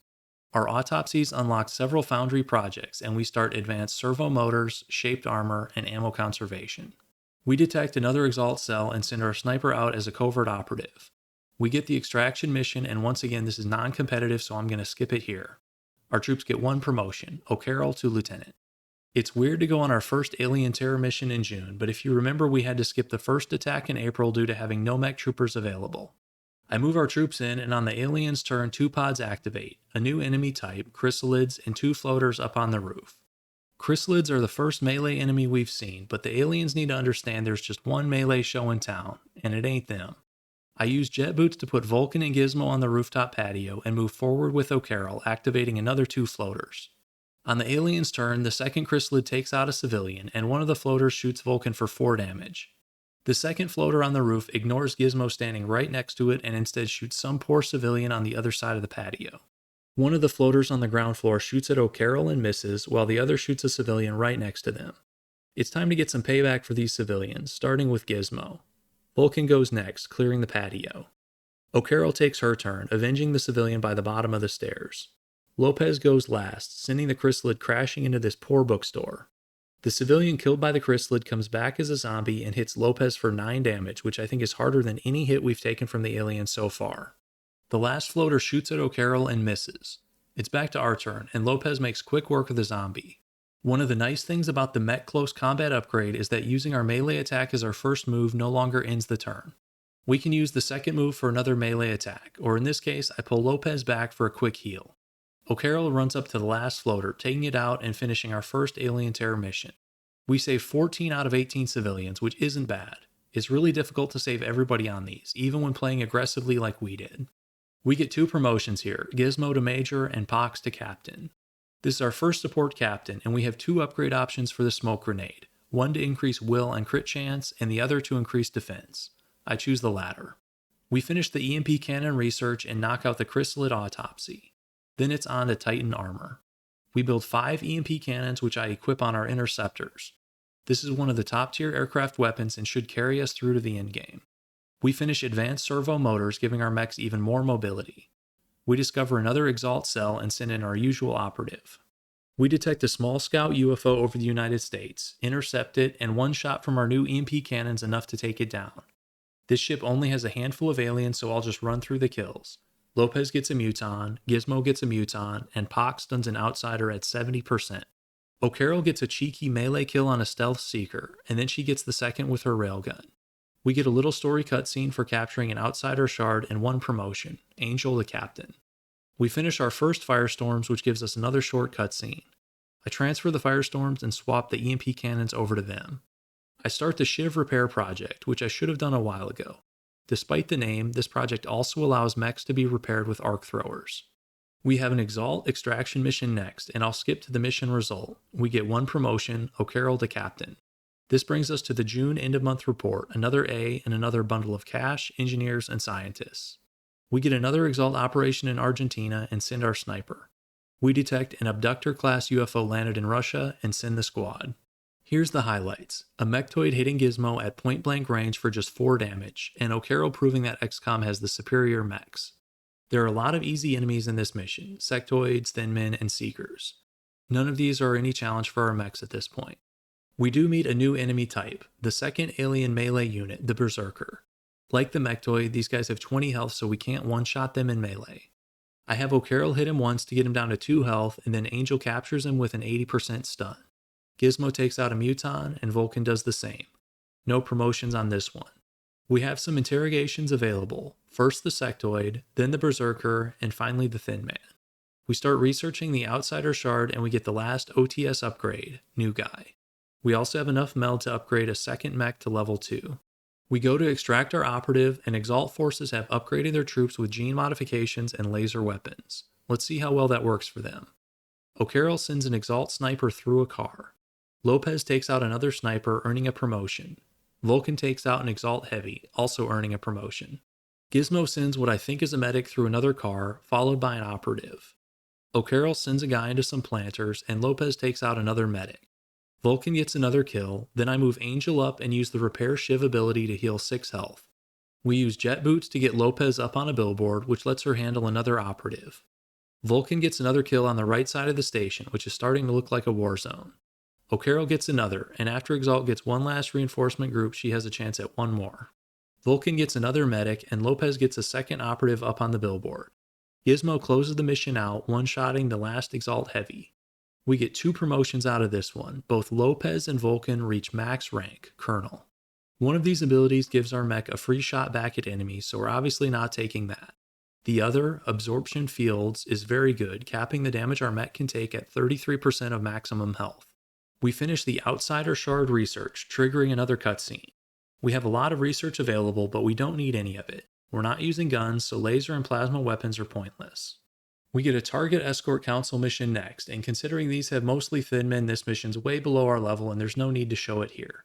Our autopsies unlock several foundry projects, and we start advanced servo motors, shaped armor, and ammo conservation. We detect another EXALT cell and send our sniper out as a covert operative. We get the extraction mission, and once again this is non-competitive, so I'm going to skip it here. Our troops get 1 promotion, O'Carroll to lieutenant. It's weird to go on our first Alien Terror mission in June, but if you remember we had to skip the first attack in April due to having no mech troopers available. I move our troops in, and on the aliens' turn 2 pods activate, a new enemy type, chrysalids, and 2 floaters up on the roof. Chrysalids are the first melee enemy we've seen, but the aliens need to understand there's just one melee show in town, and it ain't them. I use jet boots to put Vulcan and Gizmo on the rooftop patio and move forward with O'Carroll, activating another 2 floaters. On the alien's turn, the second chrysalid takes out a civilian, and one of the floaters shoots Vulcan for 4 damage. The second floater on the roof ignores Gizmo standing right next to it and instead shoots some poor civilian on the other side of the patio. One of the floaters on the ground floor shoots at O'Carroll and misses, while the other shoots a civilian right next to them. It's time to get some payback for these civilians, starting with Gizmo. Vulcan goes next, clearing the patio. O'Carroll takes her turn, avenging the civilian by the bottom of the stairs. Lopez goes last, sending the chrysalid crashing into this poor bookstore. The civilian killed by the chrysalid comes back as a zombie and hits Lopez for 9 damage, which I think is harder than any hit we've taken from the alien so far. The last floater shoots at O'Carroll and misses. It's back to our turn, and Lopez makes quick work of the zombie. One of the nice things about the Mech Close Combat upgrade is that using our melee attack as our first move no longer ends the turn. We can use the second move for another melee attack, or in this case, I pull Lopez back for a quick heal. O'Carroll runs up to the last floater, taking it out and finishing our first Alien Terror mission. We save 14 out of 18 civilians, which isn't bad. It's really difficult to save everybody on these, even when playing aggressively like we did. We get 2 promotions here, Gizmo to Major and Pox to Captain. This is our first support captain, and we have 2 upgrade options for the smoke grenade, one to increase will and crit chance, and the other to increase defense. I choose the latter. We finish the EMP cannon research and knock out the chrysalid autopsy. Then it's on to Titan armor. We build 5 EMP cannons, which I equip on our interceptors. This is one of the top tier aircraft weapons and should carry us through to the endgame. We finish advanced servo motors, giving our mechs even more mobility. We discover another EXALT cell and send in our usual operative. We detect a small scout UFO over the United States, intercept it, and one shot from our new EMP cannons enough to take it down. This ship only has a handful of aliens, so I'll just run through the kills. Lopez gets a muton, Gizmo gets a muton, and Pox stuns an outsider at 70%. O'Carroll gets a cheeky melee kill on a stealth seeker, and then she gets the second with her railgun. We get a little story cutscene for capturing an outsider shard and 1 promotion, Angel to Captain. We finish our first firestorms, which gives us another short cutscene. I transfer the firestorms and swap the EMP cannons over to them. I start the Shiv repair project, which I should have done a while ago. Despite the name, this project also allows mechs to be repaired with arc throwers. We have an EXALT extraction mission next, and I'll skip to the mission result. We get 1 promotion, O'Carroll to Captain. This brings us to the June end-of-month report, another A and another bundle of cash, engineers, and scientists. We get another EXALT operation in Argentina and send our sniper. We detect an abductor-class UFO landed in Russia and send the squad. Here's the highlights. A mechtoid hitting Gizmo at point-blank range for just 4 damage, and O'Carroll proving that XCOM has the superior mechs. There are a lot of easy enemies in this mission, sectoids, thin men, and seekers. None of these are any challenge for our mechs at this point. We do meet a new enemy type, the second alien melee unit, the Berserker. Like the mechtoid, these guys have 20 health, so we can't one-shot them in melee. I have O'Carroll hit him once to get him down to 2 health, and then Angel captures him with an 80% stun. Gizmo takes out a muton, and Vulcan does the same. No promotions on this one. We have some interrogations available. First the sectoid, then the Berserker, and finally the Thin Man. We start researching the Outsider Shard, and we get the last OTS upgrade, New Guy. We also have enough meld to upgrade a second mech to level 2. We go to extract our operative, and EXALT forces have upgraded their troops with gene modifications and laser weapons. Let's see how well that works for them. O'Carroll sends an EXALT sniper through a car. Lopez takes out another sniper, earning a promotion. Vulcan takes out an EXALT heavy, also earning a promotion. Gizmo sends what I think is a medic through another car, followed by an operative. O'Carroll sends a guy into some planters, and Lopez takes out another medic. Vulcan gets another kill, then I move Angel up and use the repair shiv ability to heal 6 health. We use jet boots to get Lopez up on a billboard, which lets her handle another operative. Vulcan gets another kill on the right side of the station, which is starting to look like a war zone. O'Carroll gets another, and after EXALT gets one last reinforcement group, she has a chance at one more. Vulcan gets another medic, and Lopez gets a second operative up on the billboard. Gizmo closes the mission out, one-shotting the last EXALT heavy. We get 2 promotions out of this one. Both Lopez and Vulcan reach max rank, Colonel. One of these abilities gives our mech a free shot back at enemies, so we're obviously not taking that. The other, Absorption Fields, is very good, capping the damage our mech can take at 33% of maximum health. We finish the Outsider Shard research, triggering another cutscene. We have a lot of research available, but we don't need any of it. We're not using guns, so laser and plasma weapons are pointless. We get a Target Escort Council mission next, and considering these have mostly thin men, this mission's way below our level and there's no need to show it here.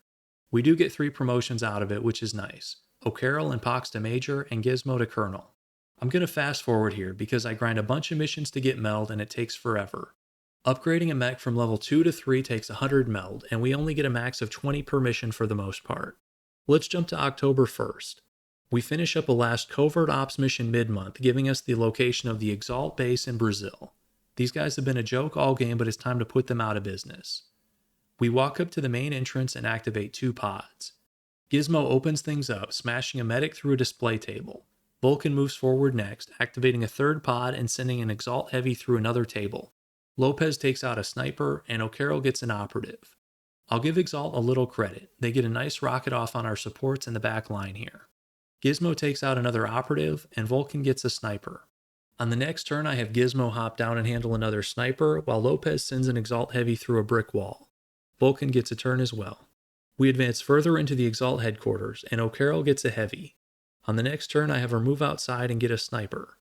We do get 3 promotions out of it, which is nice. O'Carroll and Pox to Major, and Gizmo to Colonel. I'm going to fast forward here because I grind a bunch of missions to get meld and it takes forever. Upgrading a mech from level 2 to 3 takes 100 meld, and we only get a max of 20 per mission for the most part. Let's jump to October 1st. We finish up a last covert ops mission mid-month, giving us the location of the EXALT base in Brazil. These guys have been a joke all game, but it's time to put them out of business. We walk up to the main entrance and activate 2 pods. Gizmo opens things up, smashing a medic through a display table. Vulcan moves forward next, activating a 3rd pod and sending an EXALT heavy through another table. Lopez takes out a sniper, and O'Carroll gets an operative. I'll give EXALT a little credit. They get a nice rocket off on our supports in the back line here. Gizmo takes out another operative, and Vulcan gets a sniper. On the next turn, I have Gizmo hop down and handle another sniper, while Lopez sends an EXALT heavy through a brick wall. Vulcan gets a turn as well. We advance further into the EXALT headquarters, and O'Carroll gets a heavy. On the next turn, I have her move outside and get a sniper.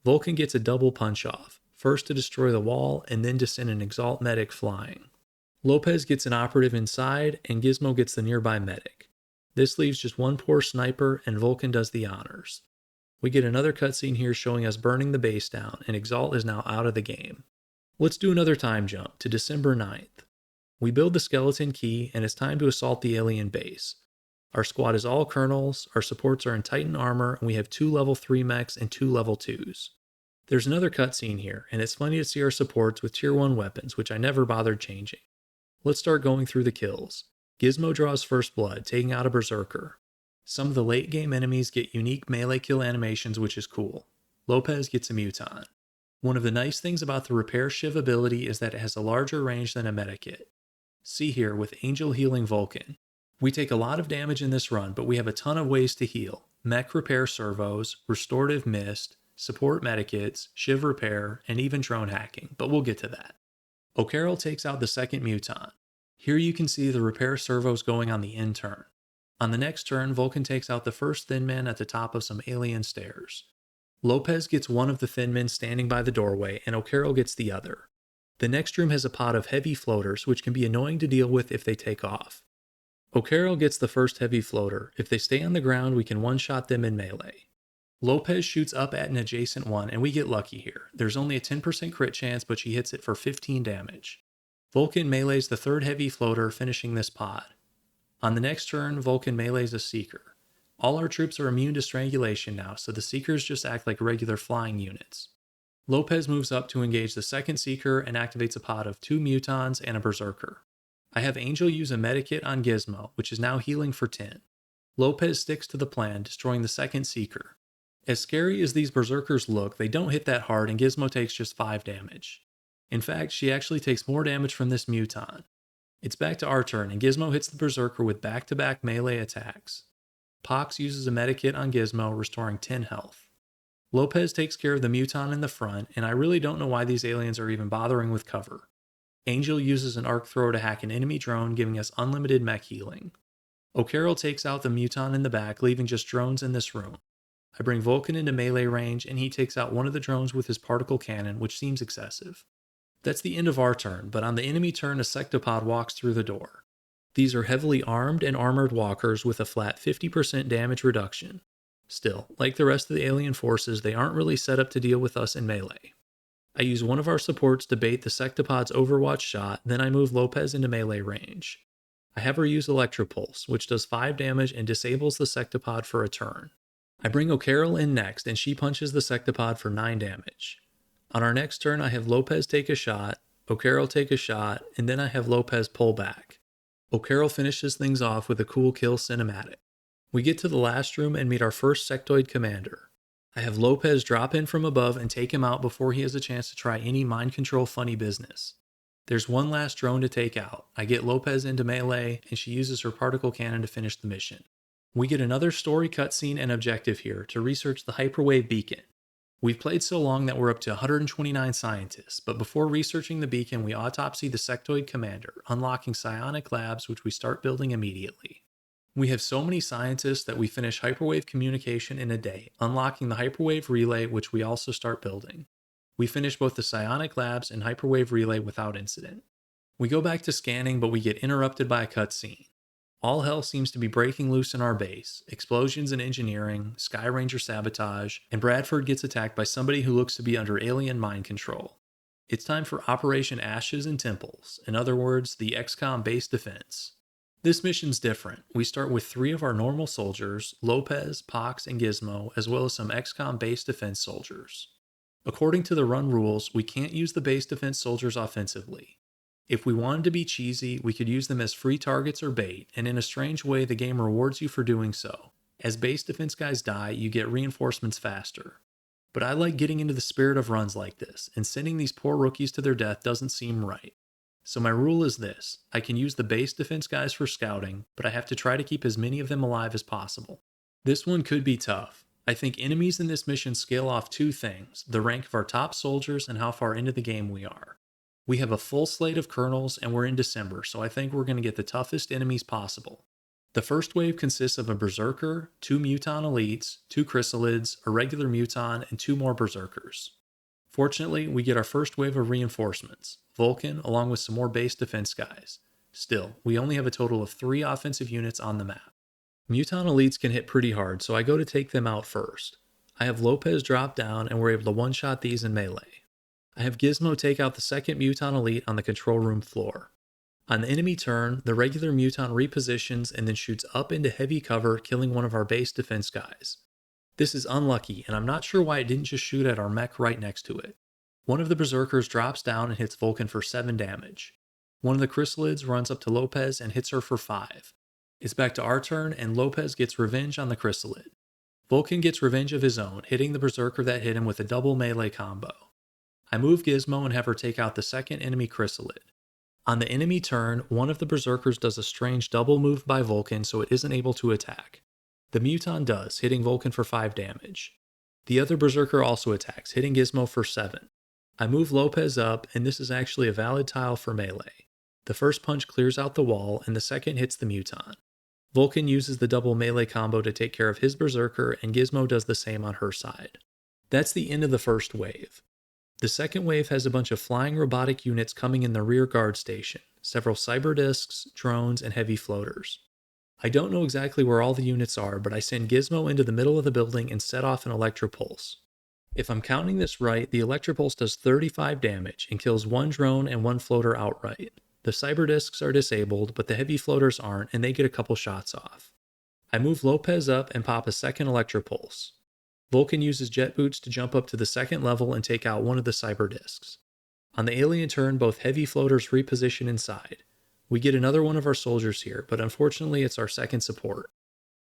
Vulcan gets a double punch-off, first to destroy the wall, and then to send an EXALT medic flying. Lopez gets an operative inside, and Gizmo gets the nearby medic. This leaves just one poor sniper, and Vulcan does the honors. We get another cutscene here showing us burning the base down, and EXALT is now out of the game. Let's do another time jump to December 9th. We build the skeleton key, and it's time to assault the alien base. Our squad is all colonels, our supports are in Titan armor, and we have 2 level 3 mechs and 2 level 2s. There's another cutscene here, and it's funny to see our supports with tier 1 weapons, which I never bothered changing. Let's start going through the kills. Gizmo draws first blood, taking out a berserker. Some of the late game enemies get unique melee kill animations, which is cool. Lopez gets a muton. One of the nice things about the repair shiv ability is that it has a larger range than a medikit. See here with Angel healing Vulcan. We take a lot of damage in this run, but we have a ton of ways to heal. Mech repair servos, restorative mist, support medikits, shiv repair, and even drone hacking, but we'll get to that. O'Carroll takes out the second muton. Here you can see the repair servos going on the end turn. On the next turn, Vulcan takes out the first thin man at the top of some alien stairs. Lopez gets one of the thin men standing by the doorway, and O'Carroll gets the other. The next room has a pod of heavy floaters, which can be annoying to deal with if they take off. O'Carroll gets the first heavy floater. If they stay on the ground, we can one-shot them in melee. Lopez shoots up at an adjacent one, and we get lucky here. There's only a 10% crit chance, but she hits it for 15 damage. Vulcan melees the third heavy floater, finishing this pod. On the next turn, Vulcan melees a Seeker. All our troops are immune to strangulation now, so the Seekers just act like regular flying units. Lopez moves up to engage the second Seeker and activates a pod of 2 mutons and a berserker. I have Angel use a medikit on Gizmo, which is now healing for 10. Lopez sticks to the plan, destroying the second Seeker. As scary as these berserkers look, they don't hit that hard and Gizmo takes just 5 damage. In fact, she actually takes more damage from this muton. It's back to our turn, and Gizmo hits the berserker with back-to-back melee attacks. Pox uses a medikit on Gizmo, restoring 10 health. Lopez takes care of the muton in the front, and I really don't know why these aliens are even bothering with cover. Angel uses an arc thrower to hack an enemy drone, giving us unlimited mech healing. O'Carroll takes out the muton in the back, leaving just drones in this room. I bring Vulcan into melee range, and he takes out one of the drones with his particle cannon, which seems excessive. That's the end of our turn, but on the enemy turn, a sectopod walks through the door. These are heavily armed and armored walkers with a flat 50% damage reduction. Still, like the rest of the alien forces, they aren't really set up to deal with us in melee. I use one of our supports to bait the sectopod's overwatch shot, then I move Lopez into melee range. I have her use Electropulse, which does 5 damage and disables the sectopod for a turn. I bring O'Carroll in next, and she punches the sectopod for 9 damage. On our next turn, I have Lopez take a shot, O'Carroll take a shot, and then I have Lopez pull back. O'Carroll finishes things off with a cool kill cinematic. We get to the last room and meet our first sectoid commander. I have Lopez drop in from above and take him out before he has a chance to try any mind control funny business. There's one last drone to take out. I get Lopez into melee, and she uses her particle cannon to finish the mission. We get another story cutscene and objective here to research the hyperwave beacon. We've played so long that we're up to 129 scientists, but before researching the beacon, we autopsy the sectoid commander, unlocking psionic labs which we start building immediately. We have so many scientists that we finish hyperwave communication in a day, unlocking the hyperwave relay which we also start building. We finish both the psionic labs and hyperwave relay without incident. We go back to scanning, but we get interrupted by a cutscene. All hell seems to be breaking loose in our base. Explosions in engineering, Sky Ranger sabotage, and Bradford gets attacked by somebody who looks to be under alien mind control. It's time for Operation Ashes and Temples, in other words, the XCOM base defense. This mission's different. We start with 3 of our normal soldiers, Lopez, Pox, and Gizmo, as well as some XCOM base defense soldiers. According to the run rules, we can't use the base defense soldiers offensively. If we wanted to be cheesy, we could use them as free targets or bait, and in a strange way the game rewards you for doing so. As base defense guys die, you get reinforcements faster. But I like getting into the spirit of runs like this, and sending these poor rookies to their death doesn't seem right. So my rule is this: I can use the base defense guys for scouting, but I have to try to keep as many of them alive as possible. This one could be tough. I think enemies in this mission scale off 2 things: the rank of our top soldiers and how far into the game we are. We have a full slate of colonels and we're in December, so I think we're going to get the toughest enemies possible. The first wave consists of a Berserker, 2 Muton Elites, 2 Chrysalids, a regular Muton, and 2 more Berserkers. Fortunately, we get our first wave of reinforcements, Vulcan along with some more base defense guys. Still, we only have a total of 3 offensive units on the map. Muton Elites can hit pretty hard, so I go to take them out first. I have Lopez drop down and we're able to one-shot these in melee. I have Gizmo take out the second Muton Elite on the control room floor. On the enemy turn, the regular Muton repositions and then shoots up into heavy cover, killing one of our base defense guys. This is unlucky, and I'm not sure why it didn't just shoot at our mech right next to it. One of the Berserkers drops down and hits Vulcan for 7 damage. One of the Chrysalids runs up to Lopez and hits her for 5. It's back to our turn, and Lopez gets revenge on the Chrysalid. Vulcan gets revenge of his own, hitting the Berserker that hit him with a double melee combo. I move Gizmo and have her take out the second enemy Chrysalid. On the enemy turn, one of the Berserkers does a strange double move by Vulcan so it isn't able to attack. The Muton does, hitting Vulcan for 5 damage. The other Berserker also attacks, hitting Gizmo for 7. I move Lopez up, and this is actually a valid tile for melee. The first punch clears out the wall, and the second hits the Muton. Vulcan uses the double melee combo to take care of his Berserker, and Gizmo does the same on her side. That's the end of the first wave. The second wave has a bunch of flying robotic units coming in the rear guard station, several cyber discs, drones, and heavy floaters. I don't know exactly where all the units are, but I send Gizmo into the middle of the building and set off an Electropulse. If I'm counting this right, the Electropulse does 35 damage and kills 1 drone and 1 floater outright. The cyber discs are disabled, but the heavy floaters aren't, and they get a couple shots off. I move Lopez up and pop a second Electropulse. Vulcan uses jet boots to jump up to the second level and take out one of the cyber discs. On the alien turn, both heavy floaters reposition inside. We get another one of our soldiers here, but unfortunately it's our second support.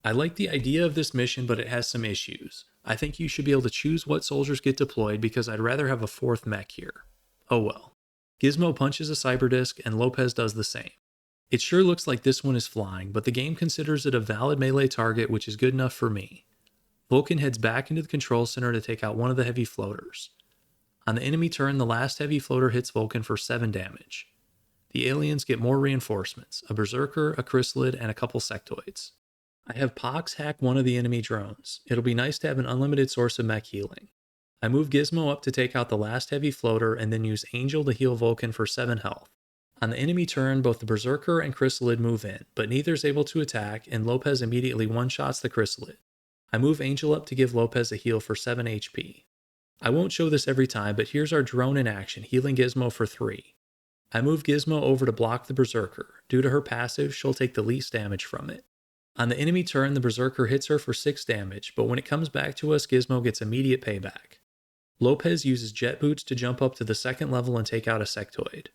I like the idea of this mission, but it has some issues. I think you should be able to choose what soldiers get deployed because I'd rather have a 4th mech here. Oh well. Gizmo punches a cyber disc and Lopez does the same. It sure looks like this one is flying, but the game considers it a valid melee target, which is good enough for me. Vulcan heads back into the control center to take out one of the heavy floaters. On the enemy turn, the last heavy floater hits Vulcan for 7 damage. The aliens get more reinforcements, a berserker, a chrysalid, and a couple sectoids. I have Pox hack one of the enemy drones. It'll be nice to have an unlimited source of mech healing. I move Gizmo up to take out the last heavy floater and then use Angel to heal Vulcan for 7 health. On the enemy turn, both the berserker and chrysalid move in, but neither is able to attack, and Lopez immediately one-shots the chrysalid. I move Angel up to give Lopez a heal for 7 HP. I won't show this every time, but here's our drone in action, healing Gizmo for 3. I move Gizmo over to block the berserker. Due to her passive, she'll take the least damage from it. On the enemy turn, the berserker hits her for 6 damage, but when it comes back to us, Gizmo gets immediate payback. Lopez uses jet boots to jump up to the 2nd level and take out a sectoid.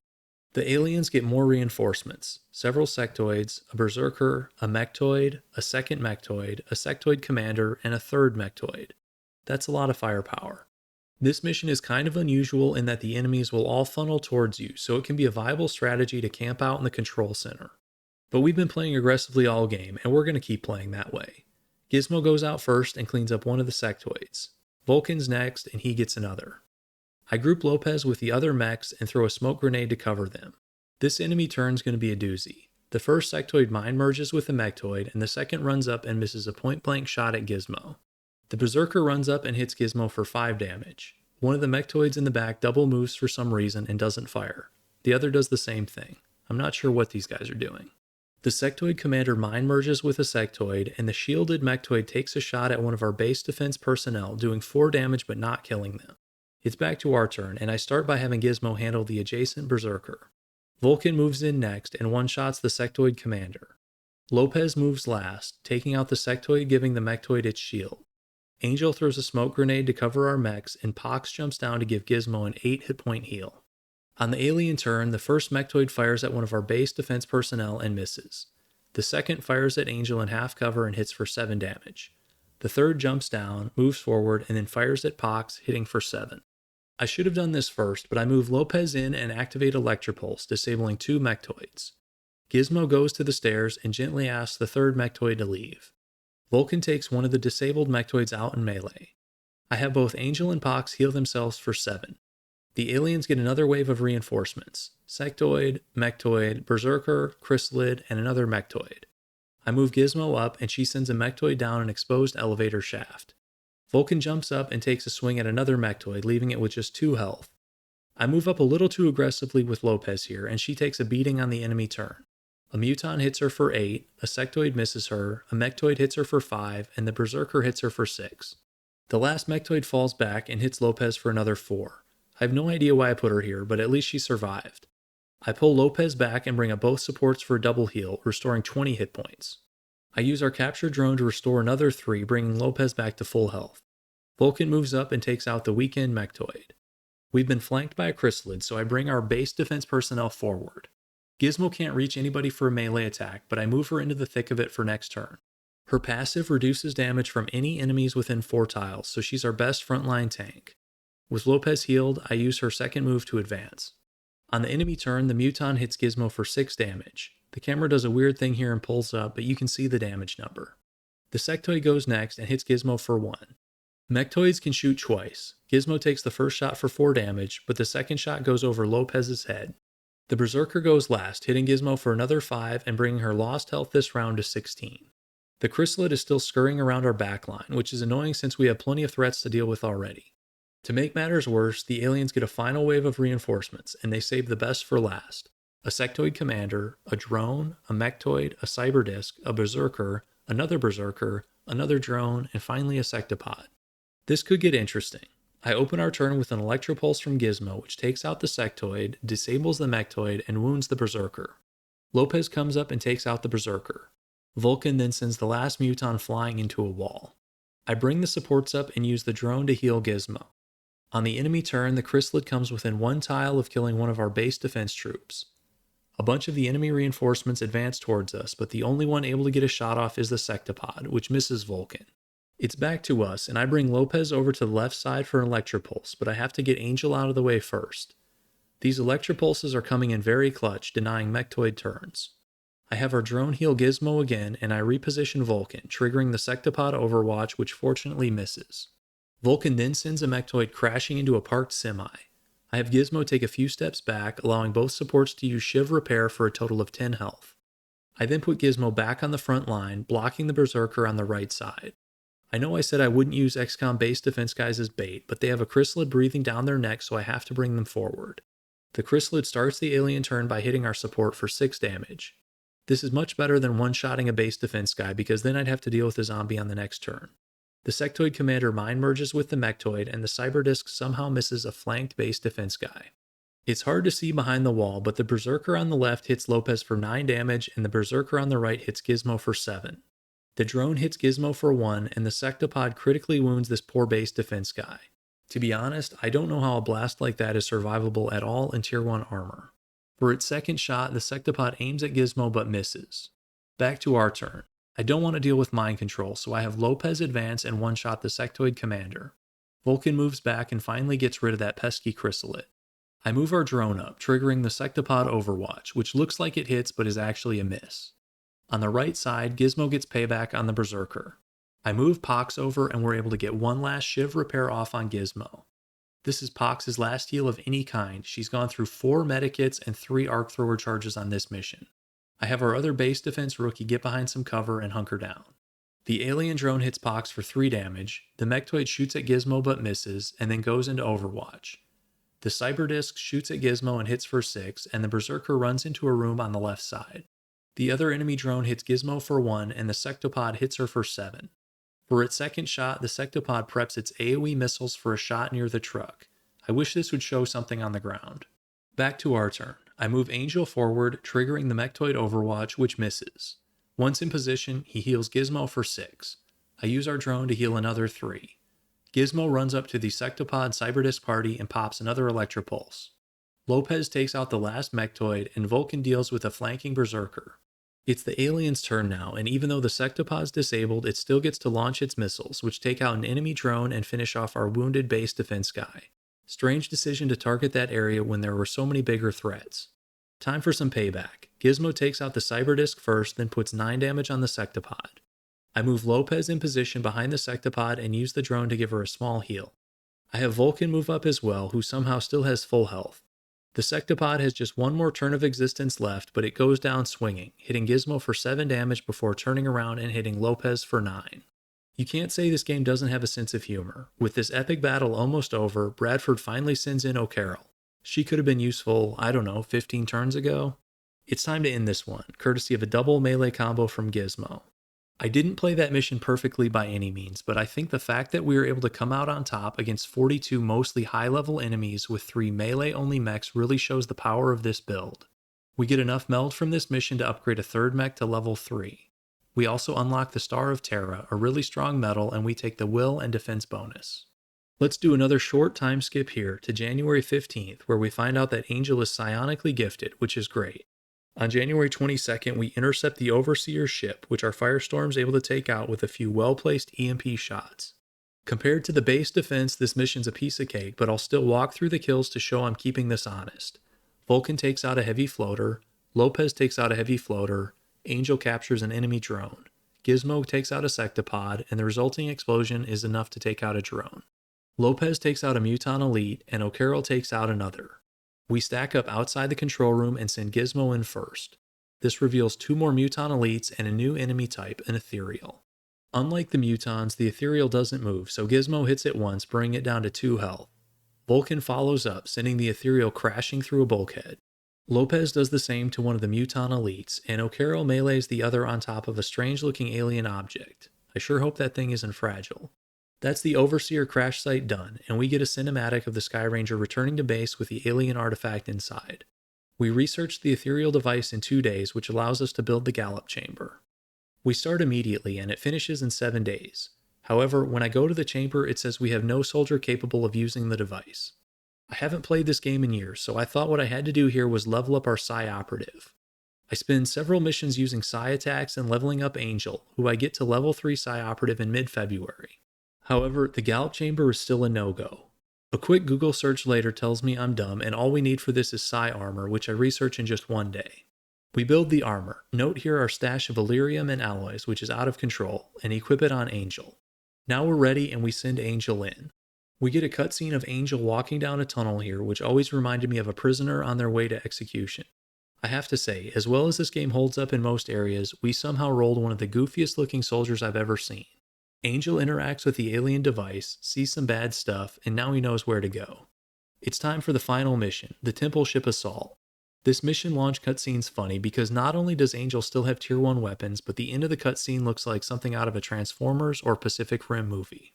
The aliens get more reinforcements, several sectoids, a berserker, a mechtoid, a 2nd mechtoid, a sectoid commander, and a 3rd mechtoid. That's a lot of firepower. This mission is kind of unusual in that the enemies will all funnel towards you, so it can be a viable strategy to camp out in the control center. But we've been playing aggressively all game, and we're going to keep playing that way. Gizmo goes out first and cleans up one of the sectoids. Vulcan's next, and he gets another. I group Lopez with the other mechs and throw a smoke grenade to cover them. This enemy turn's going to be a doozy. The first sectoid mind merges with the mechtoid, and the second runs up and misses a point-blank shot at Gizmo. The berserker runs up and hits Gizmo for 5 damage. One of the mechtoids in the back double moves for some reason and doesn't fire. The other does the same thing. I'm not sure what these guys are doing. The sectoid commander mind merges with a sectoid, and the shielded mechtoid takes a shot at one of our base defense personnel, doing 4 damage but not killing them. It's back to our turn, and I start by having Gizmo handle the adjacent berserker. Vulcan moves in next and one-shots the sectoid commander. Lopez moves last, taking out the sectoid, giving the mechtoid its shield. Angel throws a smoke grenade to cover our mechs, and Pox jumps down to give Gizmo an 8 hit point heal. On the alien turn, the first mechtoid fires at one of our base defense personnel and misses. The second fires at Angel in half cover and hits for 7 damage. The third jumps down, moves forward, and then fires at Pox, hitting for 7. I should have done this first, but I move Lopez in and activate Electropulse, disabling 2 mechtoids. Gizmo goes to the stairs and gently asks the third mechtoid to leave. Vulcan takes one of the disabled mechtoids out in melee. I have both Angel and Pox heal themselves for 7. The aliens get another wave of reinforcements. Sectoid, mechtoid, berserker, chrysalid, and another mechtoid. I move Gizmo up and she sends a mechtoid down an exposed elevator shaft. Vulcan jumps up and takes a swing at another mechtoid, leaving it with just 2 health. I move up a little too aggressively with Lopez here, and she takes a beating on the enemy turn. A muton hits her for 8, a sectoid misses her, a mechtoid hits her for 5, and the berserker hits her for 6. The last mechtoid falls back and hits Lopez for another 4. I have no idea why I put her here, but at least she survived. I pull Lopez back and bring up both supports for a double heal, restoring 20 hit points. I use our capture drone to restore another 3, bringing Lopez back to full health. Vulcan moves up and takes out the weakened mechtoid. We've been flanked by a chrysalid, so I bring our base defense personnel forward. Gizmo can't reach anybody for a melee attack, but I move her into the thick of it for next turn. Her passive reduces damage from any enemies within 4 tiles, so she's our best frontline tank. With Lopez healed, I use her second move to advance. On the enemy turn, the muton hits Gizmo for 6 damage. The camera does a weird thing here and pulls up, but you can see the damage number. The sectoid goes next and hits Gizmo for 1. Mechtoids can shoot twice. Gizmo takes the first shot for 4 damage, but the second shot goes over Lopez's head. The berserker goes last, hitting Gizmo for another 5 and bringing her lost health this round to 16. The chrysalid is still scurrying around our backline, which is annoying since we have plenty of threats to deal with already. To make matters worse, the aliens get a final wave of reinforcements, and they save the best for last. A sectoid commander, a drone, a mechtoid, a cyberdisc, a berserker, another drone, and finally a sectopod. This could get interesting. I open our turn with an electropulse from Gizmo, which takes out the sectoid, disables the mechtoid, and wounds the berserker. Lopez comes up and takes out the berserker. Vulcan then sends the last muton flying into a wall. I bring the supports up and use the drone to heal Gizmo. On the enemy turn, the chrysalid comes within 1 tile of killing one of our base defense troops. A bunch of the enemy reinforcements advance towards us, but the only one able to get a shot off is the sectopod, which misses Vulcan. It's back to us, and I bring Lopez over to the left side for an electropulse, but I have to get Angel out of the way first. These electropulses are coming in very clutch, denying mechtoid turns. I have our drone heal Gizmo again, and I reposition Vulcan, triggering the sectopod overwatch, which fortunately misses. Vulcan then sends a mechtoid crashing into a parked semi. I have Gizmo take a few steps back, allowing both supports to use Shiv Repair for a total of 10 health. I then put Gizmo back on the front line, blocking the Berserker on the right side. I know I said I wouldn't use XCOM base defense guys as bait, but they have a chrysalid breathing down their neck, so I have to bring them forward. The chrysalid starts the alien turn by hitting our support for 6 damage. This is much better than one-shotting a base defense guy, because then I'd have to deal with a zombie on the next turn. The sectoid commander mind merges with the mechtoid, and the cyberdisc somehow misses a flanked base defense guy. It's hard to see behind the wall, but the Berserker on the left hits Lopez for 9 damage, and the Berserker on the right hits Gizmo for 7. The drone hits Gizmo for 1, and the Sectopod critically wounds this poor base defense guy. To be honest, I don't know how a blast like that is survivable at all in Tier 1 armor. For its second shot, the Sectopod aims at Gizmo but misses. Back to our turn. I don't want to deal with mind control, so I have Lopez advance and one-shot the sectoid commander. Vulcan moves back and finally gets rid of that pesky chrysalid. I move our drone up, triggering the Sectopod Overwatch, which looks like it hits but is actually a miss. On the right side, Gizmo gets payback on the Berserker. I move Pox over and we're able to get one last Shiv Repair off on Gizmo. This is Pox's last heal of any kind. She's gone through 4 medikits and 3 arc thrower charges on this mission. I have our other base defense rookie get behind some cover and hunker down. The alien drone hits Pox for 3 damage, the mechtoid shoots at Gizmo but misses, and then goes into Overwatch. The cyberdisc shoots at Gizmo and hits for 6, and the Berserker runs into a room on the left side. The other enemy drone hits Gizmo for 1, and the Sectopod hits her for 7. For its second shot, the Sectopod preps its AoE missiles for a shot near the truck. I wish this would show something on the ground. Back to our turn. I move Angel forward, triggering the mechtoid Overwatch, which misses. Once in position, he heals Gizmo for 6. I use our drone to heal another 3. Gizmo runs up to the Sectopod Cyberdisc party and pops another Electropulse. Lopez takes out the last mechtoid, and Vulcan deals with a flanking Berserker. It's the alien's turn now, and even though the Sectopod's disabled, it still gets to launch its missiles, which take out an enemy drone and finish off our wounded base defense guy. Strange decision to target that area when there were so many bigger threats. Time for some payback. Gizmo takes out the Cyberdisc first, then puts 9 damage on the Sectopod. I move Lopez in position behind the Sectopod and use the drone to give her a small heal. I have Vulcan move up as well, who somehow still has full health. The Sectopod has just one more turn of existence left, but it goes down swinging, hitting Gizmo for 7 damage before turning around and hitting Lopez for 9. You can't say this game doesn't have a sense of humor. With this epic battle almost over, Bradford finally sends in O'Carroll. She could have been useful, 15 turns ago. It's time to end this one, courtesy of a double melee combo from Gizmo. I didn't play that mission perfectly by any means, but I think the fact that we were able to come out on top against 42 mostly high-level enemies with 3 melee-only mechs really shows the power of this build. We get enough meld from this mission to upgrade a 3rd mech to level 3. We also unlock the Star of Terra, a really strong medal, and we take the will and defense bonus. Let's do another short time skip here to January 15th, where we find out that Angel is psionically gifted, which is great. On January 22nd, we intercept the Overseer's ship, which our Firestorm is able to take out with a few well-placed EMP shots. Compared to the base defense, this mission's a piece of cake, but I'll still walk through the kills to show I'm keeping this honest. Vulcan takes out a heavy floater, Lopez takes out a heavy floater, Angel captures an enemy drone, Gizmo takes out a Sectopod, and the resulting explosion is enough to take out a drone. Lopez takes out a Muton Elite, and O'Carroll takes out another. We stack up outside the control room and send Gizmo in first. This reveals 2 more Muton Elites and a new enemy type, an Ethereal. Unlike the Mutons, the Ethereal doesn't move, so Gizmo hits it once, bringing it down to 2 health. Vulcan follows up, sending the Ethereal crashing through a bulkhead. Lopez does the same to one of the Muton Elites, and O'Carroll melees the other on top of a strange-looking alien object. I sure hope that thing isn't fragile. That's the Overseer crash site done, and we get a cinematic of the Sky Ranger returning to base with the alien artifact inside. We researched the ethereal device in 2 days, which allows us to build the Gallop Chamber. We start immediately, and it finishes in 7 days. However, when I go to the chamber, it says we have no soldier capable of using the device. I haven't played this game in years, so I thought what I had to do here was level up our Psi Operative. I spend several missions using Psi attacks and leveling up Angel, who I get to level 3 Psi Operative in mid-February. However, the Gallop Chamber is still a no-go. A quick Google search later tells me I'm dumb, and all we need for this is Psi Armor, which I research in just 1 day. We build the armor, note here our stash of Illyrium and alloys, which is out of control, and equip it on Angel. Now we're ready and we send Angel in. We get a cutscene of Angel walking down a tunnel here, which always reminded me of a prisoner on their way to execution. I have to say, as well as this game holds up in most areas, we somehow rolled one of the goofiest looking soldiers I've ever seen. Angel interacts with the alien device, sees some bad stuff, and now he knows where to go. It's time for the final mission, the Temple Ship Assault. This mission launch cutscene's funny because not only does Angel still have tier 1 weapons, but the end of the cutscene looks like something out of a Transformers or Pacific Rim movie.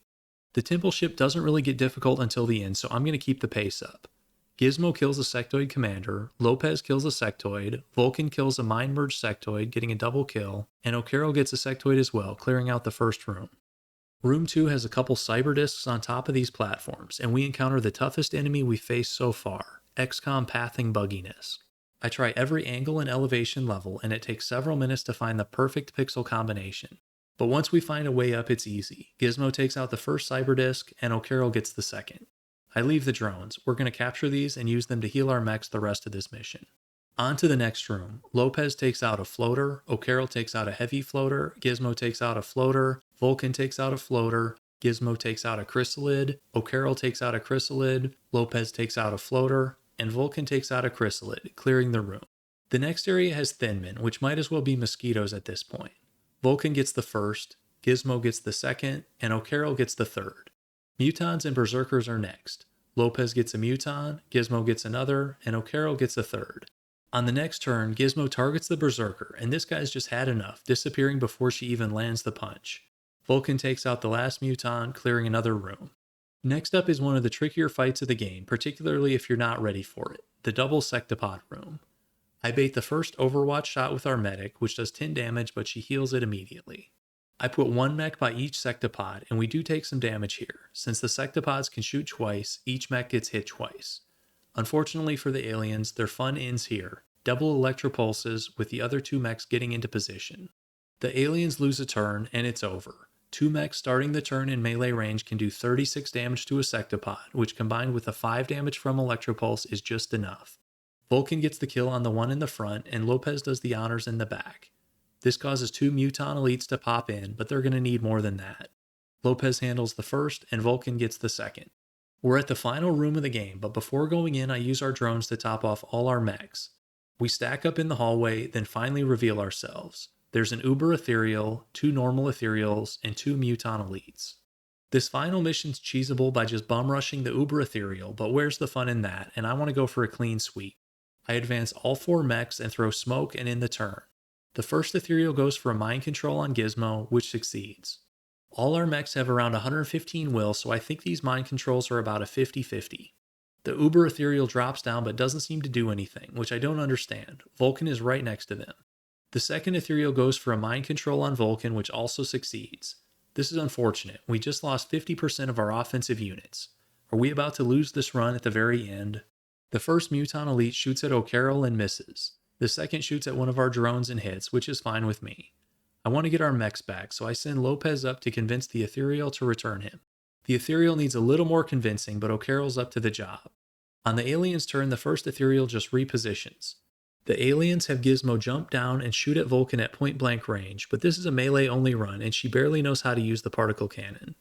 The Temple ship doesn't really get difficult until the end, so I'm going to keep the pace up. Gizmo kills a sectoid commander, Lopez kills a sectoid, Vulcan kills a mind-merged sectoid, getting a double kill, and O'Carroll gets a sectoid as well, clearing out the first room. Room 2 has a couple cyber discs on top of these platforms, and we encounter the toughest enemy we've faced so far, XCOM Pathing Bugginess. I try every angle and elevation level, and it takes several minutes to find the perfect pixel combination. But once we find a way up, it's easy. Gizmo takes out the first cyber disc, and O'Carroll gets the second. I leave the drones. We're going to capture these and use them to heal our mechs the rest of this mission. On to the next room. Lopez takes out a floater, O'Carroll takes out a heavy floater, Gizmo takes out a floater, Vulcan takes out a floater, Gizmo takes out a chrysalid, O'Carroll takes out a chrysalid, Lopez takes out a floater, and Vulcan takes out a chrysalid, clearing the room. The next area has thin men, which might as well be mosquitoes at this point. Vulcan gets the first, Gizmo gets the second, and O'Carroll gets the third. Mutons and Berserkers are next. Lopez gets a Muton, Gizmo gets another, and O'Carroll gets a third. On the next turn, Gizmo targets the Berserker, and this guy's just had enough, disappearing before she even lands the punch. Vulcan takes out the last Muton, clearing another room. Next up is one of the trickier fights of the game, particularly if you're not ready for it, the double sectopod room. I bait the first Overwatch shot with our medic, which does 10 damage, but she heals it immediately. I put one mech by each sectopod, and we do take some damage here. Since the sectopods can shoot twice, each mech gets hit twice. Unfortunately for the aliens, their fun ends here. Double electropulses, with the other two mechs getting into position. The aliens lose a turn, and it's over. Two mechs starting the turn in melee range can do 36 damage to a sectopod, which combined with the 5 damage from electropulse is just enough. Vulcan gets the kill on the one in the front, and Lopez does the honors in the back. This causes 2 Muton elites to pop in, but they're going to need more than that. Lopez handles the first, and Vulcan gets the second. We're at the final room of the game, but before going in, I use our drones to top off all our mechs. We stack up in the hallway, then finally reveal ourselves. There's an Uber Ethereal, 2 normal Ethereals, and 2 Muton elites. This final mission's cheesable by just bum rushing the Uber Ethereal, but where's the fun in that, and I want to go for a clean sweep. I advance all 4 mechs and throw smoke and end the turn. The first Ethereal goes for a mind control on Gizmo, which succeeds. All our mechs have around 115 will, so I think these mind controls are about a 50-50. The Uber Ethereal drops down but doesn't seem to do anything, which I don't understand. Vulcan is right next to them. The second Ethereal goes for a mind control on Vulcan, which also succeeds. This is unfortunate. We just lost 50% of our offensive units. Are we about to lose this run at the very end? The first Muton Elite shoots at O'Carroll and misses. The second shoots at one of our drones and hits, which is fine with me. I want to get our mechs back, so I send Lopez up to convince the Ethereal to return him. The Ethereal needs a little more convincing, but O'Carroll's up to the job. On the aliens' turn, the first Ethereal just repositions. The aliens have Gizmo jump down and shoot at Vulcan at point-blank range, but this is a melee-only run, and she barely knows how to use the particle cannon.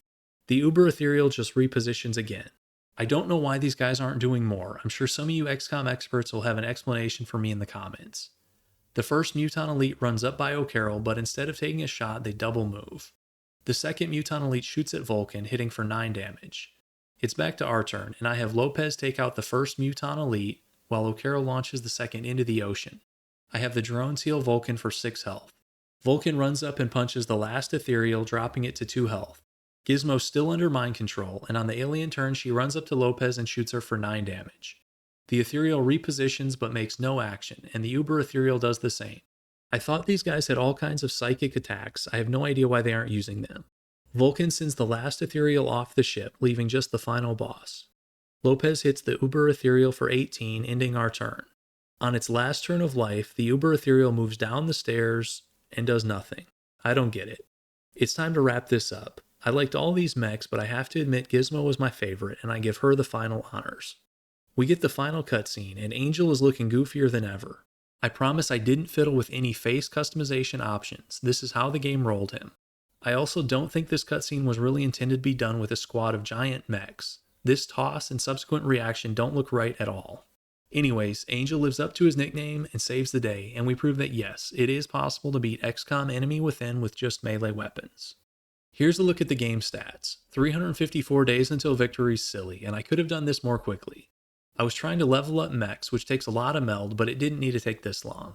The Uber Ethereal just repositions again. I don't know why these guys aren't doing more. I'm sure some of you XCOM experts will have an explanation for me in the comments. The first Muton Elite runs up by O'Carroll, but instead of taking a shot, they double move. The second Muton Elite shoots at Vulcan, hitting for 9 damage. It's back to our turn, and I have Lopez take out the first Muton Elite, while O'Carroll launches the second into the ocean. I have the drones heal Vulcan for 6 health. Vulcan runs up and punches the last Ethereal, dropping it to 2 health. Gizmo's still under mind control, and on the alien turn she runs up to Lopez and shoots her for 9 damage. The Ethereal repositions but makes no action, and the Uber Ethereal does the same. I thought these guys had all kinds of psychic attacks. I have no idea why they aren't using them. Vulcan sends the last Ethereal off the ship, leaving just the final boss. Lopez hits the Uber Ethereal for 18, ending our turn. On its last turn of life, the Uber Ethereal moves down the stairs and does nothing. I don't get it. It's time to wrap this up. I liked all these mechs, but I have to admit Gizmo was my favorite, and I give her the final honors. We get the final cutscene, and Angel is looking goofier than ever. I promise I didn't fiddle with any face customization options. This is how the game rolled him. I also don't think this cutscene was really intended to be done with a squad of giant mechs. This toss and subsequent reaction don't look right at all. Anyways, Angel lives up to his nickname and saves the day, and we prove that yes, it is possible to beat XCOM Enemy Within with just melee weapons. Here's a look at the game stats. 354 days until victory is silly, and I could have done this more quickly. I was trying to level up Mechs, which takes a lot of meld, but it didn't need to take this long.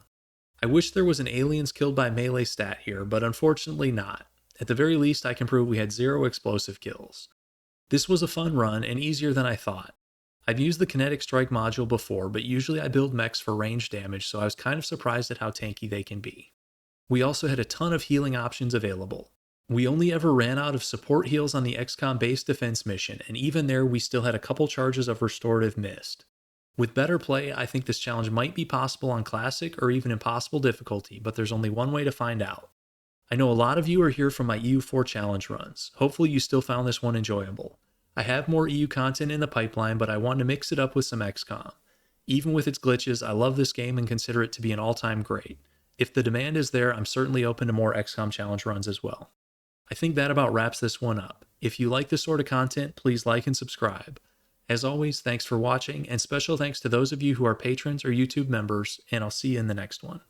I wish there was an aliens killed by melee stat here, but unfortunately not. At the very least, I can prove we had 0 explosive kills. This was a fun run and easier than I thought. I've used the kinetic strike module before, but usually I build mechs for range damage, so I was kind of surprised at how tanky they can be. We also had a ton of healing options available. We only ever ran out of support heals on the XCOM base defense mission, and even there we still had a couple charges of restorative mist. With better play, I think this challenge might be possible on classic or even impossible difficulty, but there's only one way to find out. I know a lot of you are here from my EU4 challenge runs. Hopefully you still found this one enjoyable. I have more EU content in the pipeline, but I wanted to mix it up with some XCOM. Even with its glitches, I love this game and consider it to be an all-time great. If the demand is there, I'm certainly open to more XCOM challenge runs as well. I think that about wraps this one up. If you like this sort of content, please like and subscribe. As always, thanks for watching, and special thanks to those of you who are patrons or YouTube members, and I'll see you in the next one.